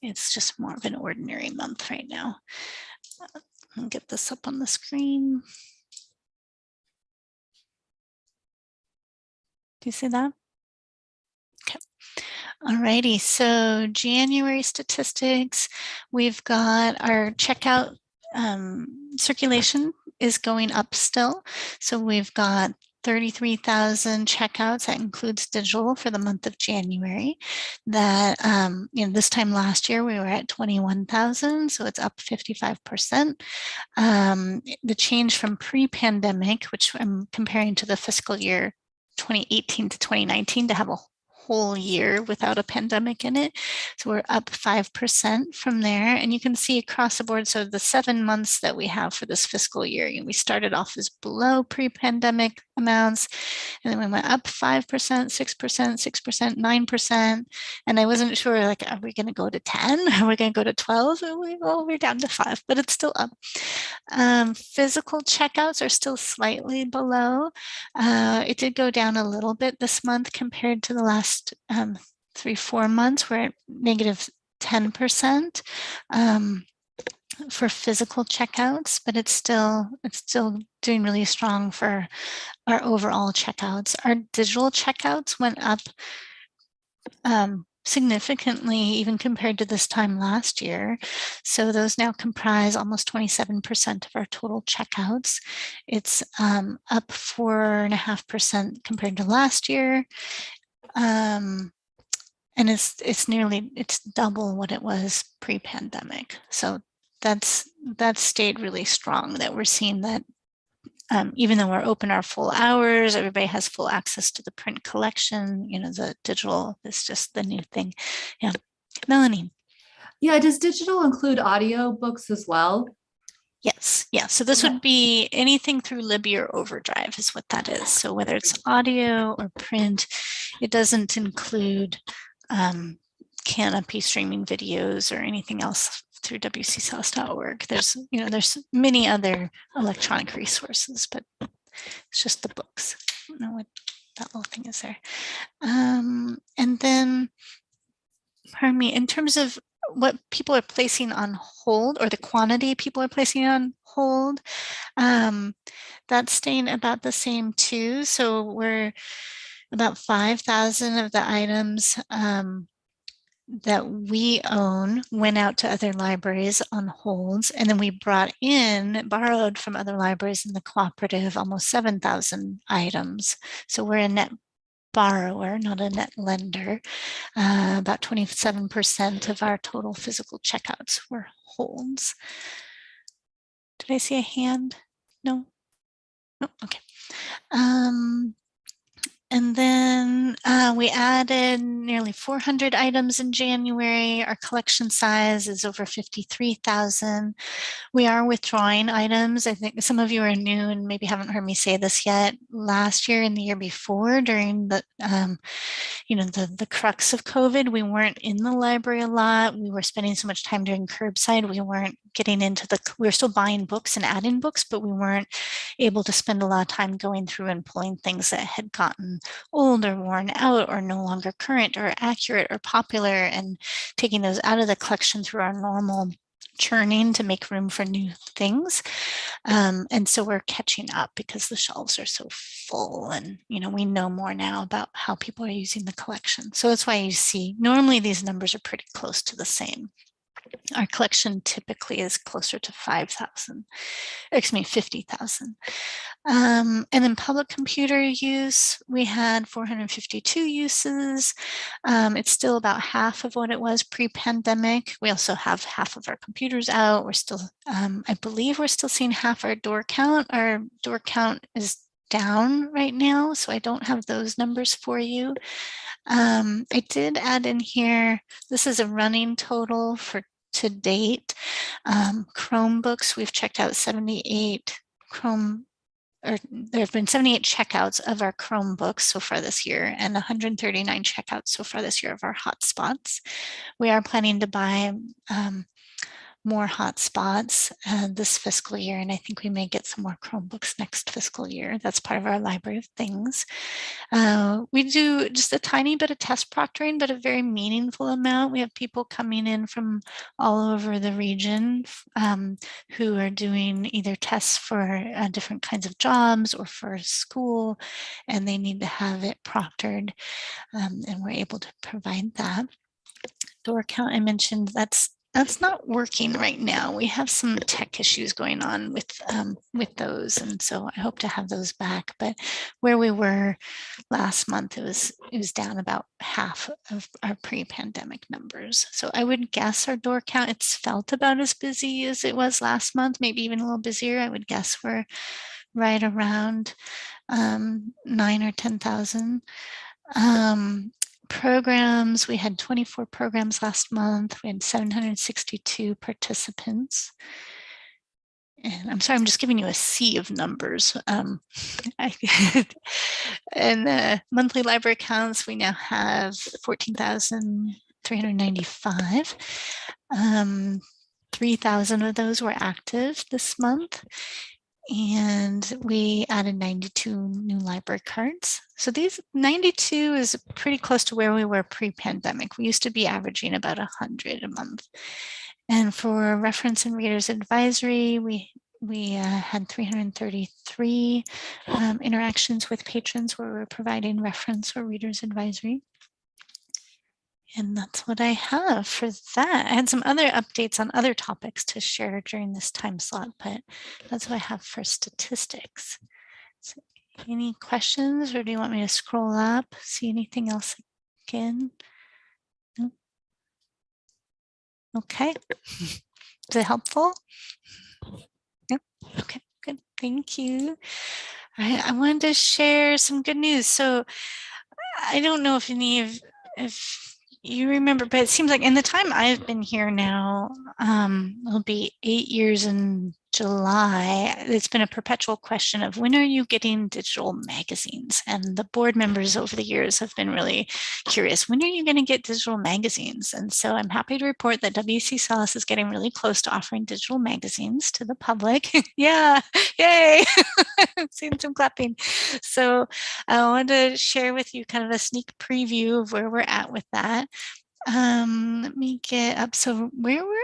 it's just more of an ordinary month right now. I'll get this up on the screen. Do you see that? Okay. Alrighty, so January statistics, we've got our checkout circulation is going up still. So we've got 33,000 checkouts. That includes digital for the month of January. That, this time last year we were at 21,000, so it's up 55%. The change from pre-pandemic, which I'm comparing to the fiscal year 2018 to 2019 to have a whole year without a pandemic in it. So we're up 5% from there. And you can see across the board, so the 7 months that we have for this fiscal year, we started off as below pre-pandemic amounts, and then we went up 5%, 6%, 6%, 9%. And I wasn't sure, like, are we going to go to 10? Are we going to go to 12? Well, we're down to 5, but it's still up. Physical checkouts are still slightly below. It did go down a little bit this month compared to the last 3-4 months. We're at negative 10% for physical checkouts, but it's still doing really strong for our overall checkouts. Our digital checkouts went up significantly even compared to this time last year. So those now comprise almost 27% of our total checkouts. It's up 4.5% compared to last year. And it's double what it was pre-pandemic. So that's stayed really strong, that we're seeing that even though we're open our full hours, everybody has full access to the print collection, the digital is just the new thing. Yeah. Melanie. Yeah, does digital include audio books as well? Yes. Yeah. So this would be anything through Libby or Overdrive is what that is. So whether it's audio or print, it doesn't include Canopy streaming videos or anything else through wcsauce.org. There's many other electronic resources, but it's just the books. I don't know what that little thing is there. And then, pardon me, in terms of what people are placing on hold, or the quantity people are placing on hold, that's staying about the same too. So we're about 5,000 of the items that we own went out to other libraries on holds, and then we borrowed from other libraries in the cooperative almost 7,000 items. So we're a net borrower, not a net lender. About 27% of our total physical checkouts were holds. Did I see a hand? No? No, okay. And then we added nearly 400 items in January. Our collection size is over 53,000. We are withdrawing items. I think some of you are new and maybe haven't heard me say this yet. Last year and the year before, during the the crux of COVID, we weren't in the library a lot. We were spending so much time doing curbside. We weren't getting into we were still buying books and adding books, but we weren't able to spend a lot of time going through and pulling things that had gotten old or worn out or no longer current or accurate or popular, and taking those out of the collection through our normal churning to make room for new things. And so we're catching up because the shelves are so full, and we know more now about how people are using the collection. So that's why you see normally these numbers are pretty close to the same. Our collection typically is closer to 50,000. And then public computer use, we had 452 uses. It's still about half of what it was pre-pandemic. We also have half of our computers out. We're still, I believe we're still seeing half our door count. Our door count is down right now, so I don't have those numbers for you. I did add in here, this is a running total for to date. Chromebooks, we've checked out 78 there have been 78 checkouts of our Chromebooks so far this year, and 139 checkouts so far this year of our hotspots. We are planning to buy more hotspots this fiscal year, and I think we may get some more Chromebooks next fiscal year. That's part of our library of things. We do just a tiny bit of test proctoring, but a very meaningful amount. We have people coming in from all over the region who are doing either tests for different kinds of jobs or for school, and they need to have it proctored, and we're able to provide that. Door count, I mentioned, that's not working right now. We have some tech issues going on with those, and so I hope to have those back. But where we were last month, it was down about half of our pre-pandemic numbers. So I would guess our door count, it's felt about as busy as it was last month, maybe even a little busier. I would guess we're right around 9 or 10,000. Programs, we had 24 programs last month. We had 762 participants. And I'm sorry, I'm just giving you a sea of numbers. And monthly library accounts, we now have 14,395. 3,000 of those were active this month. And we added 92 new library cards. So these 92 is pretty close to where we were pre-pandemic. We used to be averaging about 100 a month. And for reference and readers advisory, we had 333 interactions with patrons where we're providing reference or readers advisory. And that's what I have for that. I had some other updates on other topics to share during this time slot, but that's what I have for statistics. So any questions, or do you want me to scroll up, see anything else again? Okay. Is it helpful? Yep. Okay, good. Thank you. I wanted to share some good news. So I don't know if if you remember, but it seems like in the time I've been here now, it'll be 8 years in July. It's been a perpetual question of when are you getting digital magazines? And the board members over the years have been really curious. When are you going to get digital magazines? And so I'm happy to report that WC Solace is getting really close to offering digital magazines to the public. Yeah, yay! Seeing some clapping. So I wanted to share with you kind of a sneak preview of where we're at with that. Let me get up. So where we're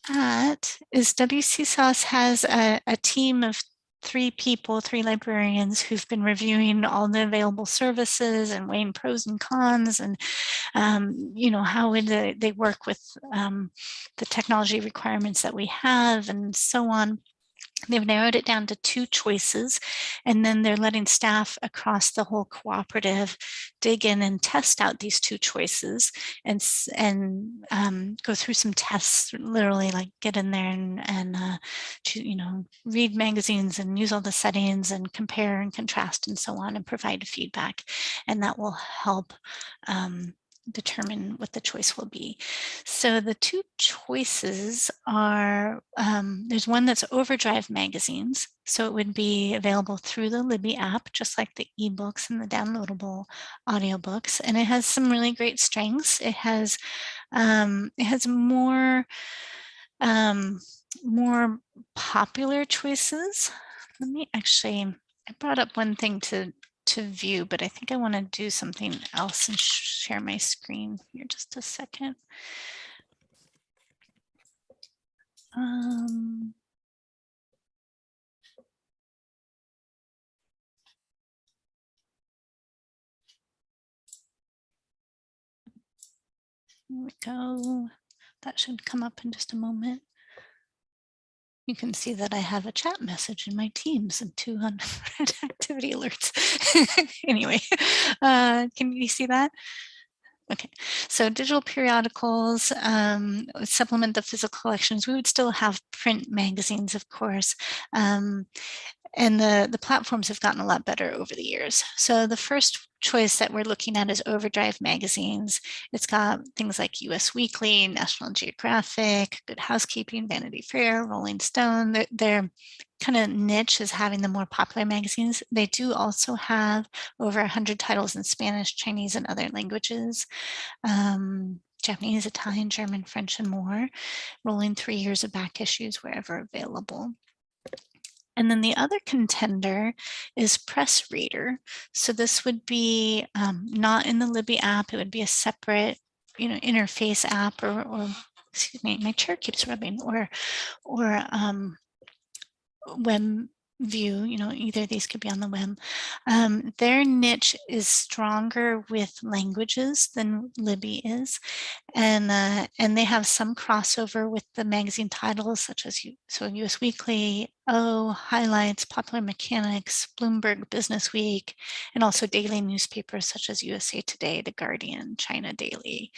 at is WC Sauce has a team of 3 people, 3 librarians who've been reviewing all the available services and weighing pros and cons and, you know, how would they work with the technology requirements that we have and so on. They've narrowed it down to 2 choices, and then they're letting staff across the whole cooperative dig in and test out these 2 choices and go through some tests, literally like get in there and you know, read magazines and use all the settings and compare and contrast and so on and provide feedback. And that will help determine what the choice will be. So the 2 choices are, there's one that's Overdrive Magazines. So it would be available through the Libby app, just like the ebooks and the downloadable audiobooks. And it has some really great strengths. It has more popular choices. Let me actually, I brought up one thing to view, but I think I want to do something else and share my screen here just a second. Here we go. That should come up in just a moment. You can see that I have a chat message in my Teams and 200 activity alerts. Anyway, can you see that? Okay, so digital periodicals supplement the physical collections. We would still have print magazines, of course, and the platforms have gotten a lot better over the years. So the first choice that we're looking at is Overdrive Magazines. It's got things like US Weekly, National Geographic, Good Housekeeping, Vanity Fair, Rolling Stone. They're kind of niche is having the more popular magazines. They do also have over 100 titles in Spanish, Chinese, and other languages. Japanese, Italian, German, French, and more, rolling 3 years of back issues wherever available. And then the other contender is Press Reader. So this would be not in the Libby app. It would be a separate, you know, interface app or excuse me, my chair keeps rubbing, or web view, you know, either of these could be on the web. Their niche is stronger with languages than Libby is. And they have some crossover with the magazine titles such as US Weekly, Highlights, Popular Mechanics, Bloomberg Business Week, and also daily newspapers such as USA Today, The Guardian, China Daily,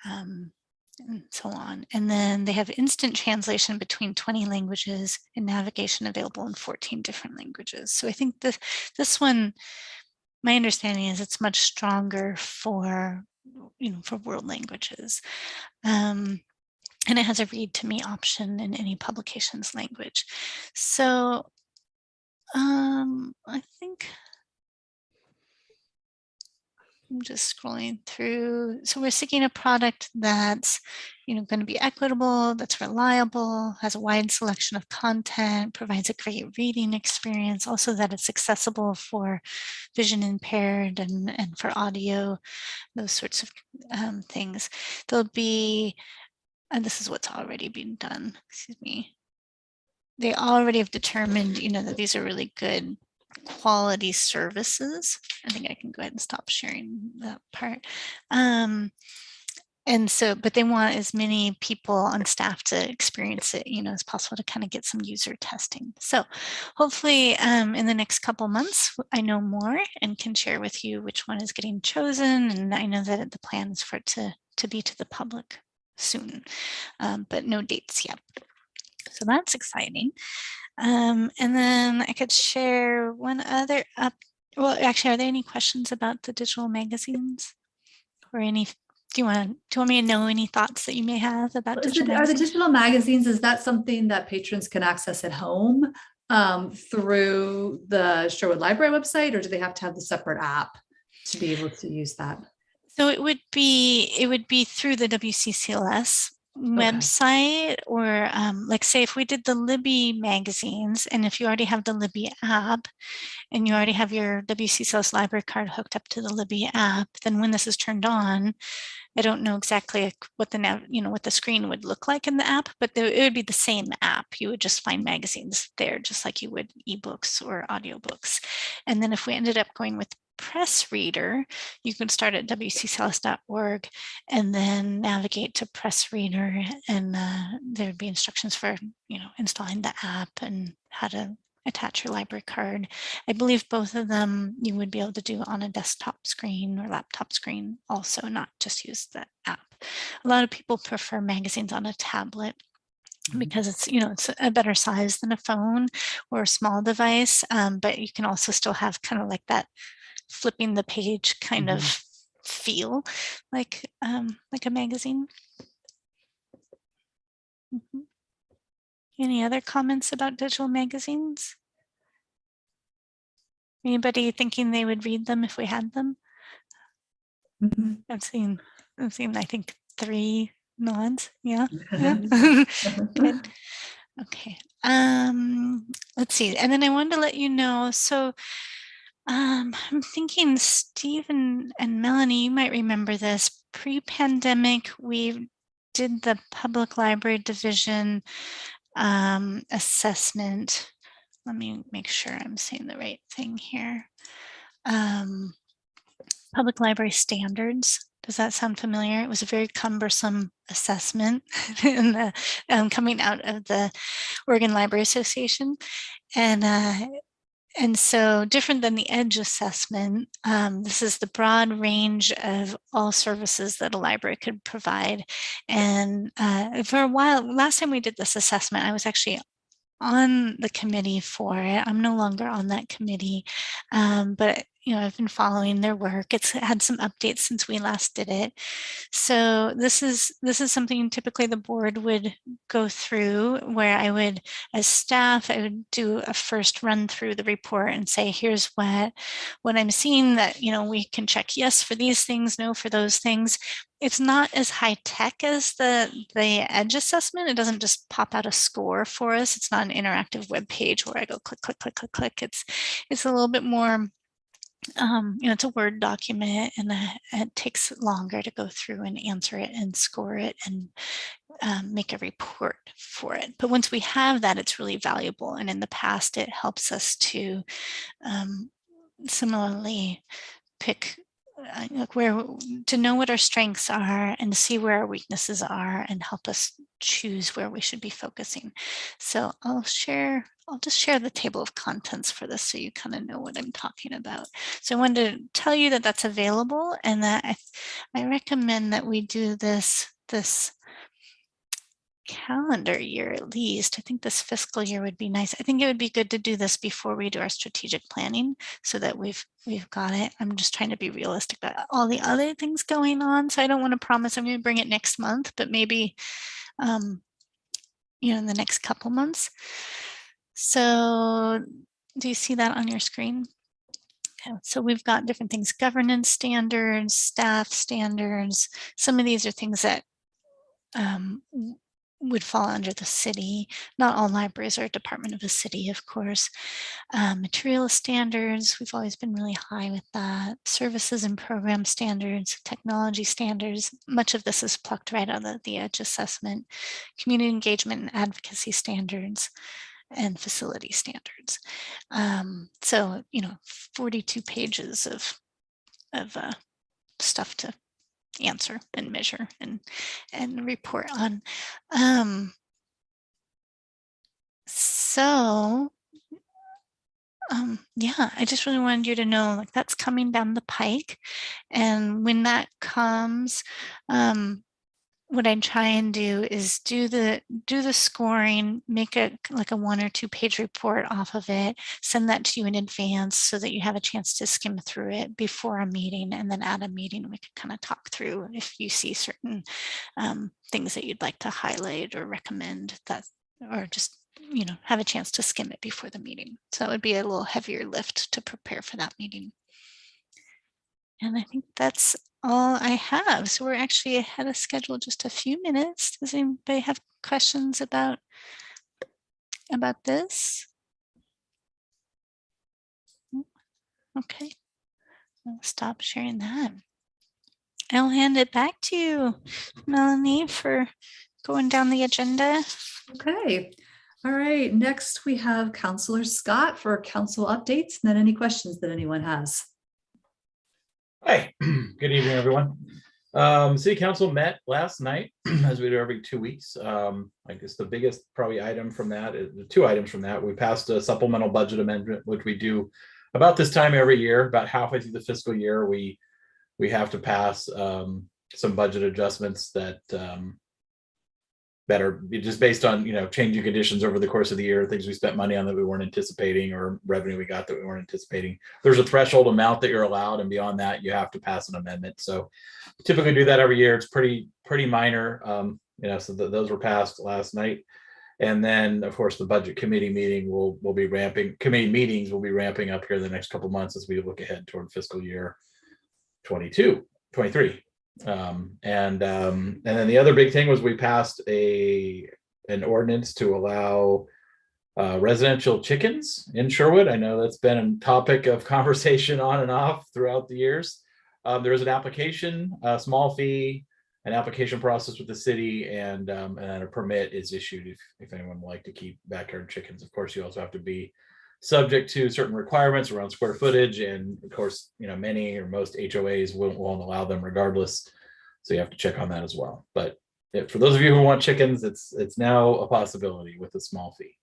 and so on. And then they have instant translation between 20 languages and navigation available in 14 different languages. So I think this one, my understanding is it's much stronger for, you know, for world languages. And it has a read to me option in any publications language. So I think I'm just scrolling through. So we're seeking a product that's, you know, going to be equitable, that's reliable, has a wide selection of content, provides a great reading experience, also that it's accessible for vision impaired and for audio, those sorts of things. There'll be, and this is what's already been done, excuse me. They already have determined, you know, that these are really good quality services. I think I can go ahead and stop sharing that part. And so, but they want as many people on staff to experience it, you know, as possible to kind of get some user testing. So hopefully in the next couple months, I know more and can share with you which one is getting chosen. And I know that the plan is for it to be to the public soon, but no dates yet. So that's exciting. And then I could share one other well, actually, are there any questions about the digital magazines or any? Do you want me to know any thoughts that you may have about digital magazines? Are the digital magazines, is that something that patrons can access at home through the Sherwood Library website, or do they have to have the separate app to be able to use that? So it would be through the WCCLS website, or like say if we did the Libby magazines, and if you already have the Libby app and you already have your WCCLS library card hooked up to the Libby app, then when this is turned on, I don't know exactly what the screen would look like in the app, but it would be the same app. You would just find magazines there, just like you would ebooks or audiobooks. And then if we ended up going with Press Reader, you can start at wccls.org and then navigate to Press Reader, and there would be instructions for installing the app and how to attach your library card. I believe both of them you would be able to do on a desktop screen or laptop screen also, not just use the app. A lot of people prefer magazines on a tablet because it's it's a better size than a phone or a small device, but you can also still have kind of like that flipping the page kind of feel like a magazine. Any other comments about digital magazines? Anybody thinking they would read them if we had them? I've seen I think 3 nods. Yeah. Good. Okay. Let's see. And then I wanted to let you know, so I'm thinking Steve and Melanie, you might remember this. Pre-pandemic, we did the public library division assessment. Let me make sure I'm saying the right thing here. Public library standards. Does that sound familiar? It was a very cumbersome assessment in the, coming out of the Oregon Library Association. And so different than the EDGE assessment, this is the broad range of all services that a library could provide. And for a while, last time we did this assessment, I was actually on the committee for it. I'm no longer on that committee, but I've been following their work. It's had some updates since we last did it. So this is something typically the board would go through, where I would, as staff, I would do a first run through the report and say, here's what I'm seeing that, we can check yes for these things, no for those things. It's not as high tech as the EDGE assessment. It doesn't just pop out a score for us. It's not an interactive web page where I go click, click, click, click, click. It's a little bit more, it's a Word document, and it takes longer to go through and answer it and score it and make a report for it. But once we have that, it's really valuable. And in the past, it helps us to similarly pick to know what our strengths are and see where our weaknesses are and help us choose where we should be focusing. So I'll just share the table of contents for this so you kind of know what I'm talking about. So I wanted to tell you that that's available, and that I recommend that we do this calendar year at least. I think this fiscal year would be nice. I think it would be good to do this before we do our strategic planning so that we've got it. I'm just trying to be realistic about all the other things going on. So I don't want to promise I'm going to bring it next month, but maybe in the next couple months. So do you see that on your screen? Okay, so we've got different things: governance standards, staff standards. Some of these are things that would fall under the city. Not all libraries are a department of a city, of course. Material standards, we've always been really high with that. Services and program standards, technology standards. Much of this is plucked right out of the EDGE assessment. Community engagement and advocacy standards, and facility standards. So 42 pages of stuff to answer and measure and report on. Yeah, I just really wanted you to know, like, that's coming down the pike, and when that comes, what I try and do is do the scoring, make a like a 1 or 2 page report off of it, send that to you in advance so that you have a chance to skim through it before a meeting, and then at a meeting we could kind of talk through if you see certain things that you'd like to highlight or recommend, that, or just have a chance to skim it before the meeting. So it would be a little heavier lift to prepare for that meeting. And I think that's all I have. So we're actually ahead of schedule just a few minutes. Does anybody have questions about this? Okay, I'll stop sharing that. I'll hand it back to you, Melanie, for going down the agenda. Okay. All right. Next, we have Councilor Scott for council updates, and then any questions that anyone has. Hi, good evening, everyone. City Council met last night, as we do every 2 weeks. I guess the biggest probably item from that is the 2 items from that. We passed a supplemental budget amendment, which we do about this time every year. About halfway through the fiscal year, we have to pass some budget adjustments that are just based on changing conditions over the course of the year, things we spent money on that we weren't anticipating, or revenue we got that we weren't anticipating. There's a threshold amount that you're allowed, and beyond that you have to pass an amendment. So typically do that every year. It's pretty minor. So those were passed last night. And then of course the budget committee meeting will be ramping, committee meetings will be ramping up here in the next couple of months as we look ahead toward fiscal year 23. And then the other big thing was we passed an ordinance to allow residential chickens in Sherwood. I know that's been a topic of conversation on and off throughout the years. There is an application, a small fee, an application process with the city, and a permit is issued if anyone would like to keep backyard chickens. Of course, you also have to be subject to certain requirements around square footage, and of course, many or most HOAs won't allow them regardless. So you have to check on that as well. But for those of you who want chickens, it's now a possibility with a small fee.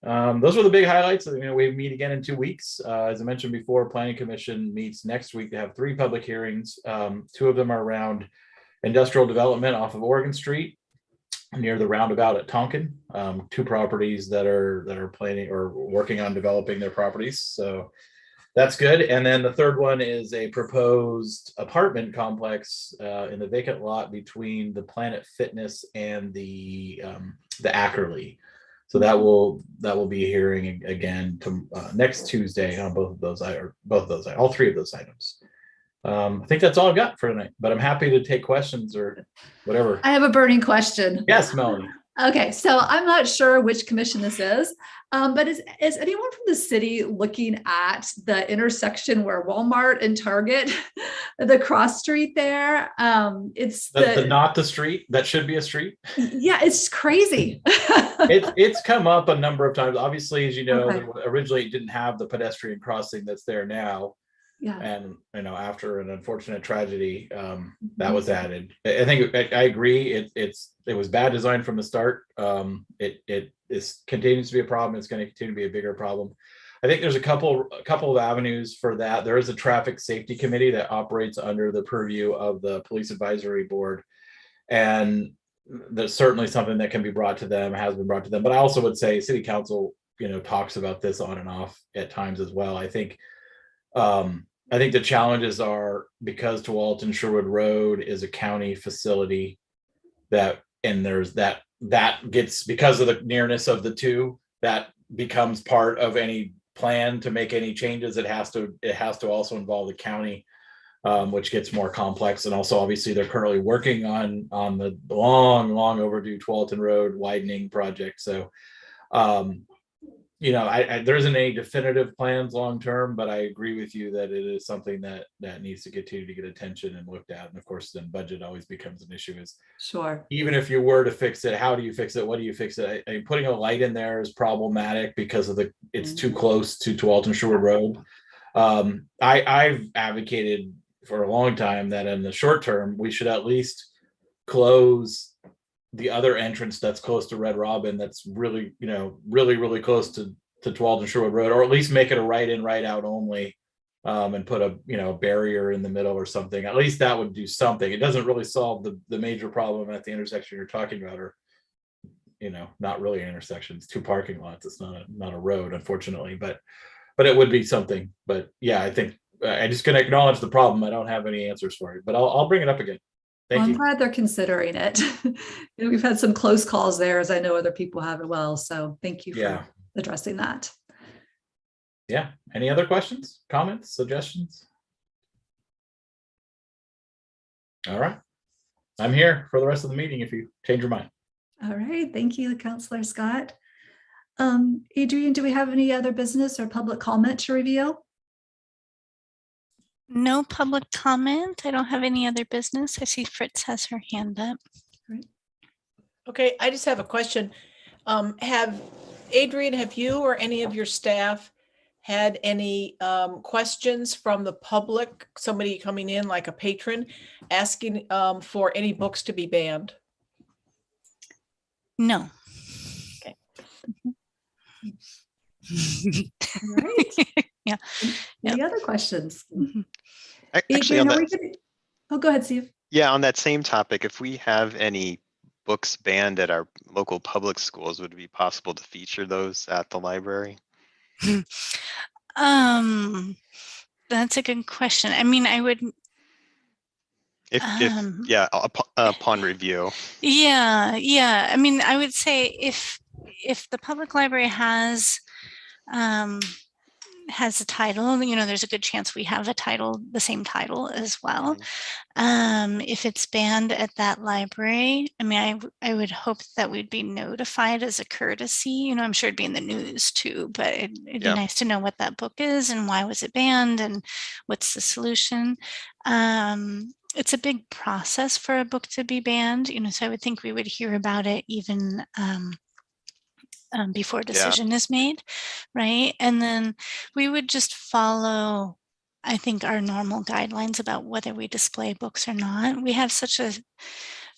Those were the big highlights. We meet again in 2 weeks. As I mentioned before, Planning Commission meets next week to have 3 public hearings. 2 of them are around industrial development off of Oregon Street near the roundabout at Tonkin. 2 properties that are planning or working on developing their properties. So that's good. And then the third one is a proposed apartment complex in the vacant lot between the Planet Fitness and the Ackerley. So that will be a hearing again next Tuesday on all 3 of those items. I think that's all I've got for tonight, but I'm happy to take questions or whatever. I have a burning question. Yes, Melanie. Okay, so I'm not sure which commission this is, but is anyone from the city looking at the intersection where Walmart and Target, the cross street there? It's not the street that should be a street. Yeah, it's crazy. It's come up a number of times. Obviously, as you know, Okay. Originally it didn't have the pedestrian crossing that's there now. Yeah. And after an unfortunate tragedy, that was added. I think I agree. It was bad design from the start. It continues to be a problem. It's going to continue to be a bigger problem. I think there's a couple of avenues for that. There is a traffic safety committee that operates under the purview of the police advisory board, and there's certainly something that can be brought to them, has been brought to them. But I also would say city council, talks about this on and off at times as well. I think the challenges are because Tualatin Sherwood Road is a county facility there's that gets, because of the nearness of the 2, that becomes part of any plan to make any changes. It has to also involve the county, which gets more complex. And also obviously they're currently working on the long overdue Tualatin Road widening project. So there isn't any definitive plans long term, but I agree with you that it is something that needs to continue to get attention and looked at. And of course, then budget always becomes an issue. Sure. Even if you were to fix it, how do you fix it? What do you fix it? Putting a light in there is problematic because of it's too close to Tualatin Sherwood Road. I've advocated for a long time that in the short term we should at least close the other entrance that's close to Red Robin, that's really close to Tualatin Sherwood Road, or at least make it a right in, right out only and put a barrier in the middle or something. At least that would do something. It doesn't really solve the major problem at the intersection you're talking about, or not really an intersection. It's 2 parking lots. It's not a road, unfortunately, but it would be something. But yeah, I think I just gonna acknowledge the problem. I don't have any answers for it, but I'll bring it up again. Thank you. I'm glad they're considering it. We've had some close calls there, as I know other people have as well. So thank you for addressing that. Yeah. Any other questions, comments, suggestions? All right. I'm here for the rest of the meeting if you change your mind. All right. Thank you, Councillor Scott. Adrian, do we have any other business or public comment to review? No public comment. I don't have any other business. I see Fritz has her hand up. Great. Okay, I just have a question. Adrian, have you or any of your staff had any questions from the public, somebody coming in like a patron, asking for any books to be banned? No. Okay. All right. Yeah. Any other questions? Actually, Adrian, go ahead, Steve. Yeah, on that same topic, if we have any books banned at our local public schools, would it be possible to feature those at the library? That's a good question. I mean, I would. Upon review. Yeah. I mean, I would say if the public library has a title, there's a good chance we have the same title as well. If it's banned at that library, I mean, I would hope that we'd be notified as a courtesy. I'm sure it'd be in the news too, but it'd be nice to know what that book is and why was it banned and what's the solution. It's a big process for a book to be banned, so I would think we would hear about it even before a decision is made, right? And then we would just follow, I think, our normal guidelines about whether we display books or not. We have such a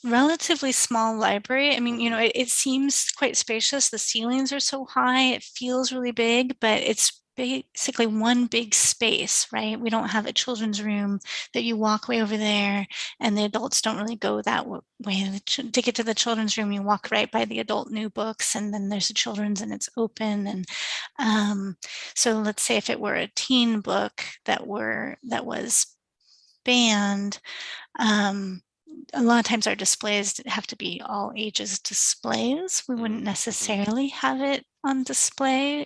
relatively small library. I mean, it seems quite spacious. The ceilings are so high, it feels really big, but it's basically one big space, right? We don't have a children's room that you walk way over there and the adults don't really go that way. To get to the children's room, you walk right by the adult new books and then there's a children's and it's open. And so let's say if it were a teen book that was banned, a lot of times our displays have to be all ages displays. We wouldn't necessarily have it on display.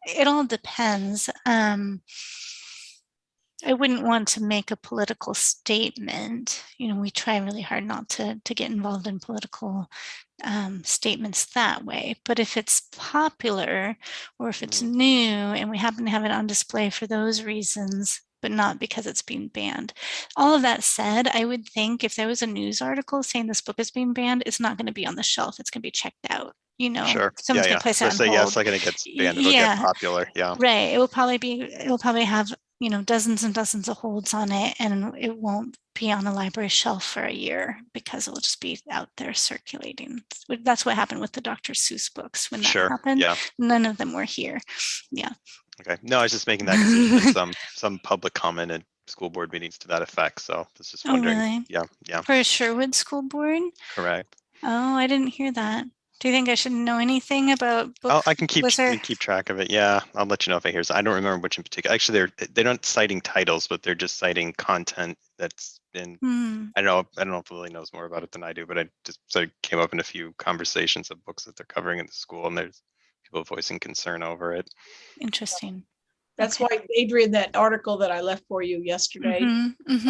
It all depends. I wouldn't want to make a political statement. We try really hard not to get involved in political statements that way. But if it's popular or if it's new and we happen to have it on display for those reasons, but not because it's being banned. All of that said, I would think if there was a news article saying this book is being banned, it's not going to be on the shelf. It's going to be checked out. Sure. Someone's going to place it on hold. It's not going to get banned. It'll get popular. Yeah. Right. It'll probably have, dozens and dozens of holds on it, and it won't be on a library shelf for a year because it'll just be out there circulating. That's what happened with the Dr. Seuss books when that happened. Yeah. None of them were here. Yeah. Okay. No, I was just making that because there's some public comment at school board meetings to that effect. So I was just wondering. Oh, really? Yeah. For a Sherwood school board? Correct. Oh, I didn't hear that. Do you think I should know anything about books? I can keep track of it. Yeah, I'll let you know if I hear. I don't remember which in particular. Actually, they're not citing titles, but they're just citing content that's been. I don't know if Lily knows more about it than I do, but I just sort of came up in a few conversations of books that they're covering in the school, and there's people voicing concern over it. Interesting. That's why, Adrian, that article that I left for you yesterday, I don't know if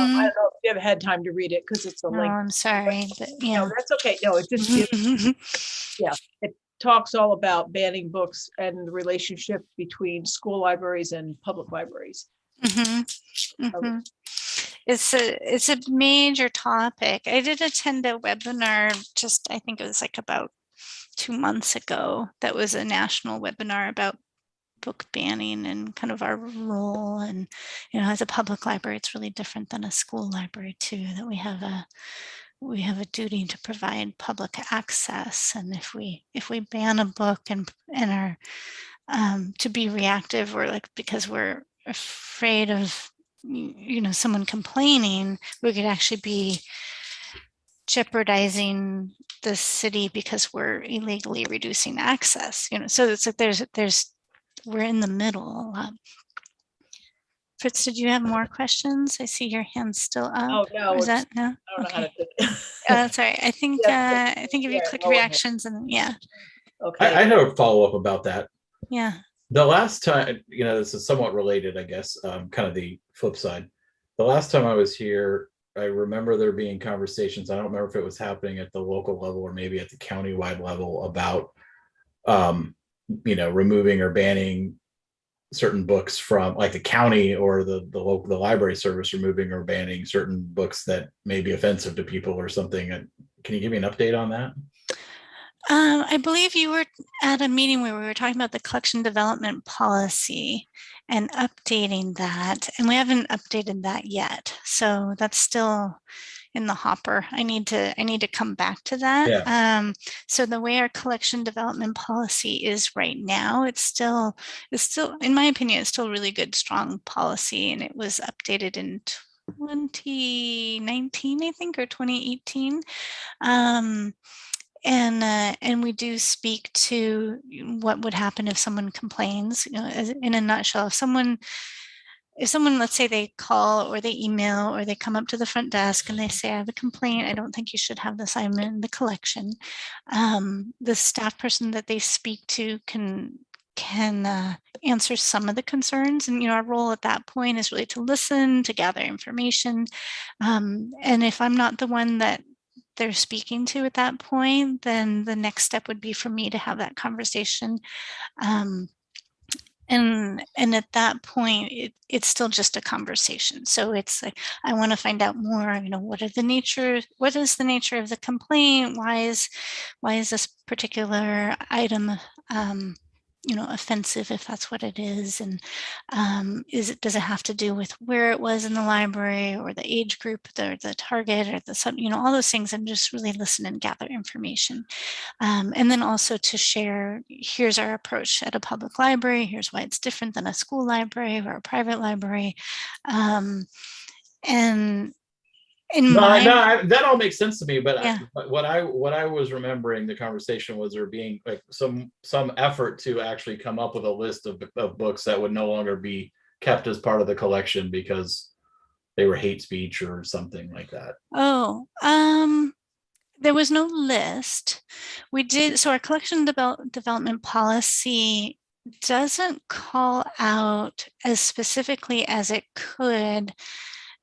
you ever had time to read it because it's a link. I'm sorry, but No, that's okay. No, it just it talks all about banning books and the relationship between school libraries and public libraries. It's a major topic. I did attend a webinar I think it was like about 2 months ago. That was a national webinar about book banning and kind of our role. And as a public library, it's really different than a school library too, that we have a duty to provide public access. And if we ban a book and are to be reactive, or like because we're afraid of, someone complaining, we could actually be jeopardizing the city because we're illegally reducing access. So it's like we're in the middle. Fritz, did you have more questions? I see your hand still up. Oh, no. Or is that no? I don't know how Okay. to That's all right. I think if you yeah, click go ahead. reactions and Okay. I know a follow-up about that. yeah. The last time, this is somewhat related, I guess, kind of the flip side. The last time I was here, I remember there being conversations. I don't remember if it was happening at the local level or maybe at the county-wide level about, removing or banning certain books from, like, the county or the local, the library service removing or banning certain books that may be offensive to people or something. Can you give me an update on that? I believe you were at a meeting where we were talking about the collection development policy and updating that, and we haven't updated that yet. So that's still in the hopper. I need to come back to that. Yeah. So the way our collection development policy is right now, it's still, in my opinion, it's still really good, strong policy, and it was updated in 2019, I think, or 2018. And we do speak to what would happen if someone complains. In a nutshell, if someone, let's say they call or they email or they come up to the front desk and they say, I have a complaint, I don't think you should have this item in the collection. The staff person that they speak to can answer some of the concerns. And, our role at that point is really to listen, to gather information. And if I'm not the one that they're speaking to at that point, then the next step would be for me to have that conversation. And at that point, it's still just a conversation. So it's like, I want to find out more, what is the nature of the complaint? Why is this particular item, offensive, if that's what it is? And does it have to do with where it was in the library or the age group, the target, or all those things, and just really listen and gather information. And then also to share, here's our approach at a public library, here's why it's different than a school library or a private library. And that all makes sense to me, but Yeah. what I was remembering the conversation was there being like some effort to actually come up with a list of books that would no longer be kept as part of the collection because they were hate speech or something like that. There was no list. So our collection development policy doesn't call out as specifically as it could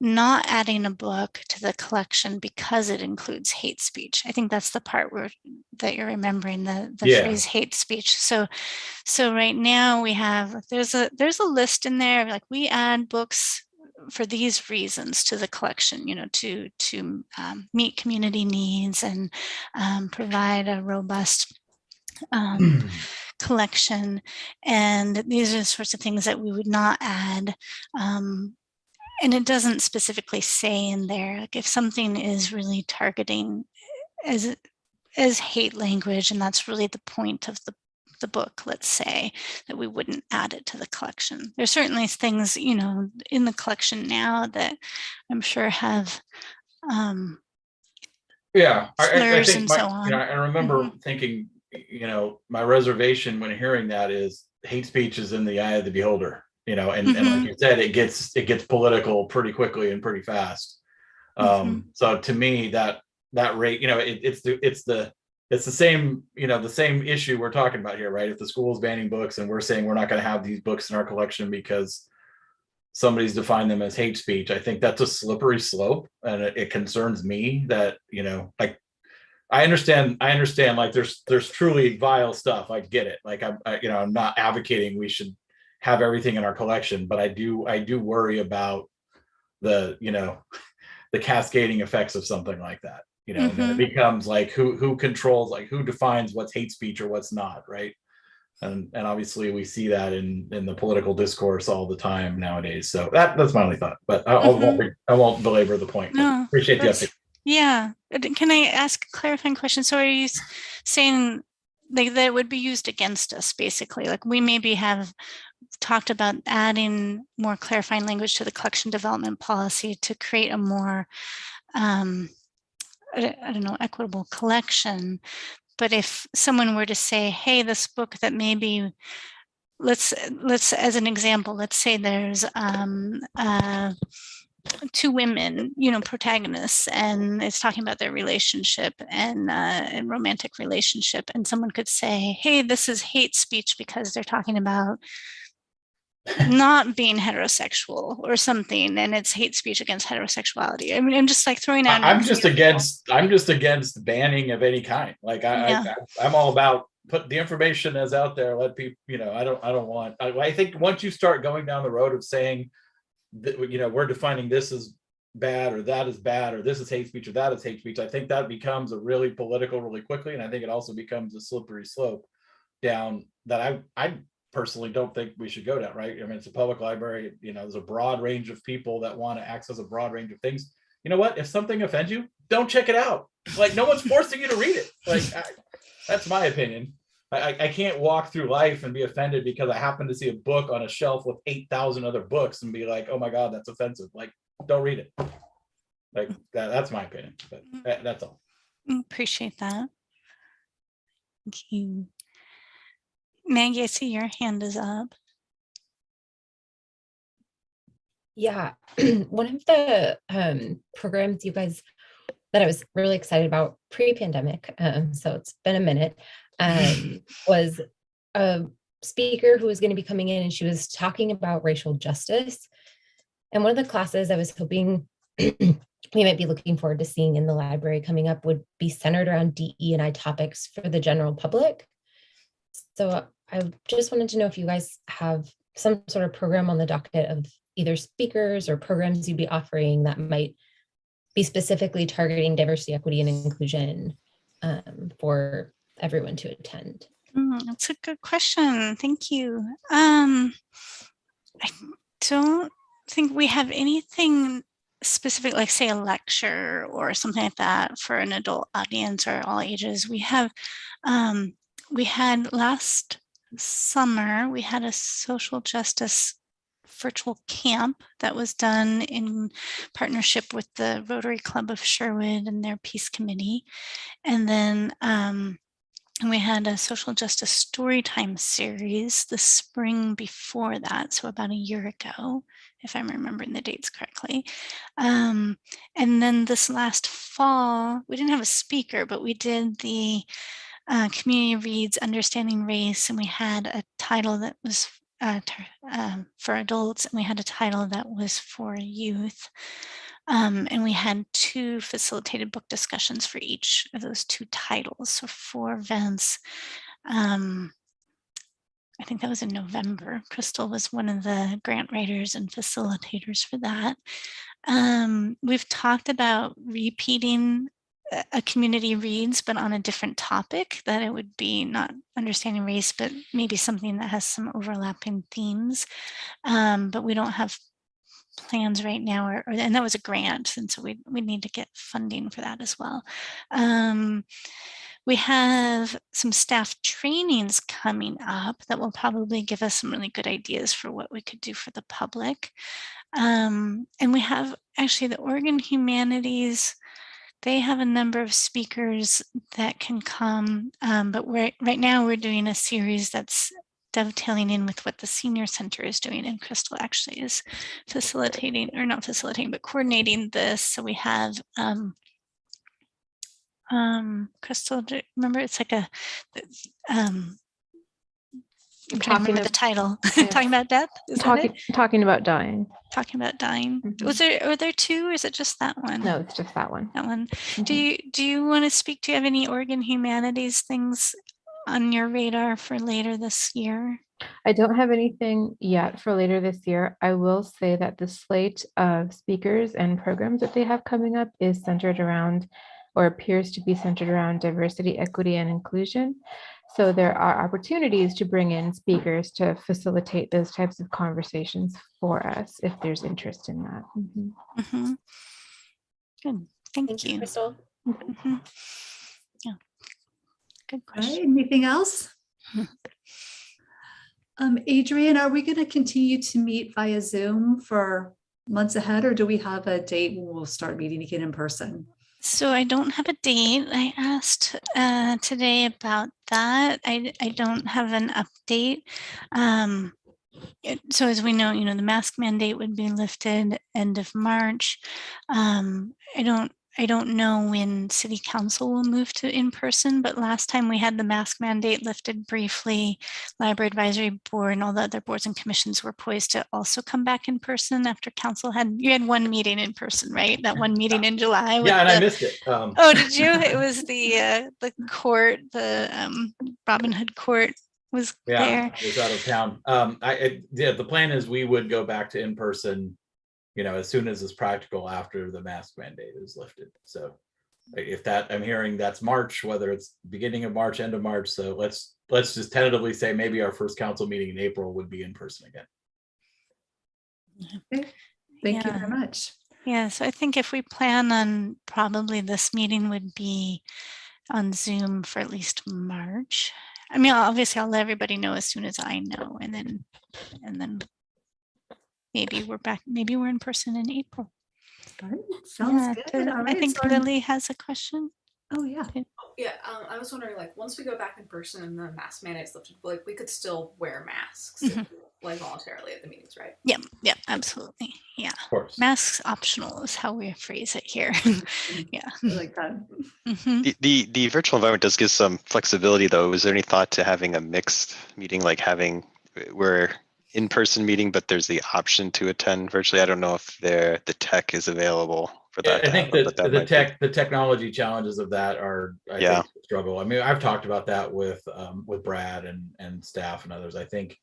not adding a book to the collection because it includes hate speech. I think that's the part that you're remembering, the phrase hate speech. So right now we have, there's a list in there, like we add books for these reasons to the collection, to meet community needs and provide a robust collection. And these are the sorts of things that we would not add. And it doesn't specifically say in there, like if something is really targeting as hate language, and that's really the point of the book, let's say, that we wouldn't add it to the collection. There's certainly things, in the collection now that I'm sure have I slurs think and so on. I remember thinking, my reservation when hearing that is hate speech is in the eye of the beholder. And like you said, it gets political pretty quickly and pretty fast. So to me, that rate, it's the same, the same issue we're talking about here, right? If the school is banning books and we're saying we're not going to have these books in our collection because somebody's defined them as hate speech, I think that's a slippery slope, and it concerns me that, like, I understand like there's truly vile stuff. I get it. Like I'm not advocating we should have everything in our collection, but I do worry about the cascading effects of something like that. Then it becomes like who controls, like who defines what's hate speech or what's not, right? And obviously we see that in the political discourse all the time nowadays. So that's my only thought, but I won't belabor the point. No, appreciate the update. Yeah. Can I ask a clarifying question? So are you saying like that it would be used against us, basically? Like we maybe have talked about adding more clarifying language to the collection development policy to create a more, I don't know, equitable collection. But if someone were to say, hey, this book that maybe, let's as an example, let's say there's two women, protagonists, and it's talking about their relationship and romantic relationship, and someone could say, hey, this is hate speech because they're talking about not being heterosexual or something, and it's hate speech against heterosexuality. I mean, I'm just like throwing out. I'm just against banning of any kind. Like I'm all about put the information as out there. Let people, I don't want. I think once you start going down the road of saying that, we're defining this as bad or that is bad or this is hate speech or that is hate speech, I think that becomes a really political really quickly, and I think it also becomes a slippery slope down that I personally don't think we should go down, right? I mean, it's a public library, there's a broad range of people that want to access a broad range of things. You know what? If something offends you, don't check it out. Like, no one's forcing you to read it. Like, that's my opinion. I can't walk through life and be offended because I happen to see a book on a shelf with 8,000 other books and be like, oh my God, that's offensive. Like, don't read it. Like, that's my opinion, but that's all. Appreciate that. Thank you. Maggie, I see your hand is up. Yeah, one of the programs you guys that I was really excited about pre-pandemic, so it's been a minute, was a speaker who was going to be coming in, and she was talking about racial justice. And one of the classes I was hoping we might be looking forward to seeing in the library coming up would be centered around DE&I topics for the general public. So I just wanted to know if you guys have some sort of program on the docket of either speakers or programs you'd be offering that might be specifically targeting diversity, equity, and inclusion for everyone to attend. That's a good question. Thank you. I don't think we have anything specific, like say a lecture or something like that for an adult audience or all ages. We had last summer, we had a social justice virtual camp that was done in partnership with the Rotary Club of Sherwood and their Peace Committee. And then we had a social justice storytime series the spring before that, so about a year ago, if I'm remembering the dates correctly. And then this last fall, we didn't have a speaker, but we did the Community Reads Understanding Race, and we had a title that was for adults, and we had a title that was for youth. And we had 2 facilitated book discussions for each of those 2 titles, so 4 events. I think that was in November. Crystal was one of the grant writers and facilitators for that. We've talked about repeating a community reads, but on a different topic, that it would be not understanding race, but maybe something that has some overlapping themes. But we don't have plans right now, and that was a grant, and so we need to get funding for that as well. We have some staff trainings coming up that will probably give us some really good ideas for what we could do for the public. And we have actually the Oregon Humanities. They have a number of speakers that can come, but right now we're doing a series that's dovetailing in with what the Senior Center is doing, and Crystal actually is facilitating, or not facilitating, but coordinating this. So we have Crystal, do you remember? It's like a I'm trying to remember the title. Yeah. Talking about death? Talking about dying. Talking about dying. Mm-hmm. Are there 2, or is it just that one? No, it's just that one. That one. Mm-hmm. Do you want to speak? Do you have any Oregon Humanities things on your radar for later this year? I don't have anything yet for later this year. I will say that the slate of speakers and programs that they have coming up is centered around, or appears to be centered around, diversity, equity, and inclusion. So there are opportunities to bring in speakers to facilitate those types of conversations for us if there's interest in that. Mm-hmm. Mm-hmm. Good. Thank you, Crystal. Mm-hmm. Yeah. Good question. Right. Anything else? Adrian, are we going to continue to meet via Zoom for months ahead, or do we have a date when we'll start meeting again in person? So I don't have a date. I asked today about that. I don't have an update. So as we know, the mask mandate would be lifted end of March. I don't know when City Council will move to in-person, but last time we had the mask mandate lifted briefly, Library Advisory Board and all the other boards and commissions were poised to also come back in person after council you had one meeting in person, right? That one meeting in July. Yeah, and I missed it. Oh, did you? It was the court, the Robin Hood Court was there. I was out of town. The plan is we would go back to in-person, as soon as it's practical after the mask mandate is lifted. So if I'm hearing that's March, whether it's beginning of March, end of March. So let's just tentatively say maybe our first council meeting in April would be in person again. Okay. Thank you very much. Yeah, so I think if we plan on, probably this meeting would be on Zoom for at least March. I mean, obviously I'll let everybody know as soon as I know, and then maybe we're back, maybe we're in person in April. All right. Sounds good. All right. I think Lily has a question. Oh, yeah. Yeah, I was wondering, once we go back in person and the mask mandate's lifted, we could still wear masks, voluntarily at the meetings, right? Yeah, absolutely. Yeah. Of course. Masks optional is how we phrase it here. Yeah. I like that. The virtual environment does give some flexibility, though. Is there any thought to having a mixed meeting, like we're in-person meeting, but there's the option to attend virtually? I don't know if the tech is available for that. I think the technology challenges of that are, I think, a struggle. I mean, I've talked about that with Brad and staff and others. I think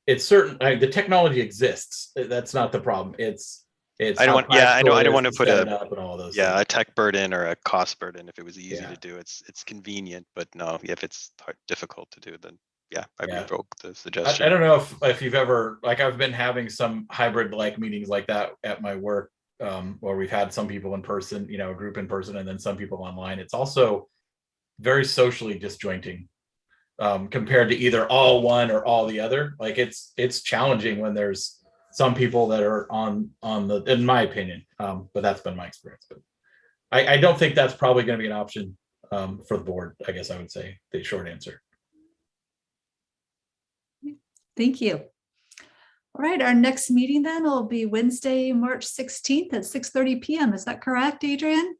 it's certain. The technology exists. That's not the problem. I don't want to put a tech burden or a cost burden. If it was easy to do, it's convenient. But no, if it's difficult to do, then I revoke the suggestion. I don't know if you've ever, I've been having some hybrid meetings like that at my work, where we've had some people in person, a group in person, and then some people online. It's also very socially disjointing, compared to either all one or all the other. It's challenging when there's some people that are on the, in my opinion, but that's been my experience. But I don't think that's probably going to be an option for the board, I guess I would say, the short answer. Thank you. All right, our next meeting then will be Wednesday, March 16th at 6:30 p.m. Is that correct, Adrian?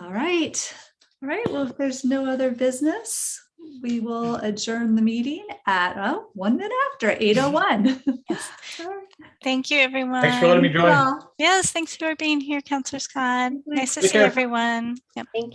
All right. All right, well, if there's no other business, we will adjourn the meeting at 1 minute after 8:01. Yes. Thank you, everyone. Thanks for letting me join. Yes, thanks for being here, Councillor Scott. Nice to see everyone. Yep. Thank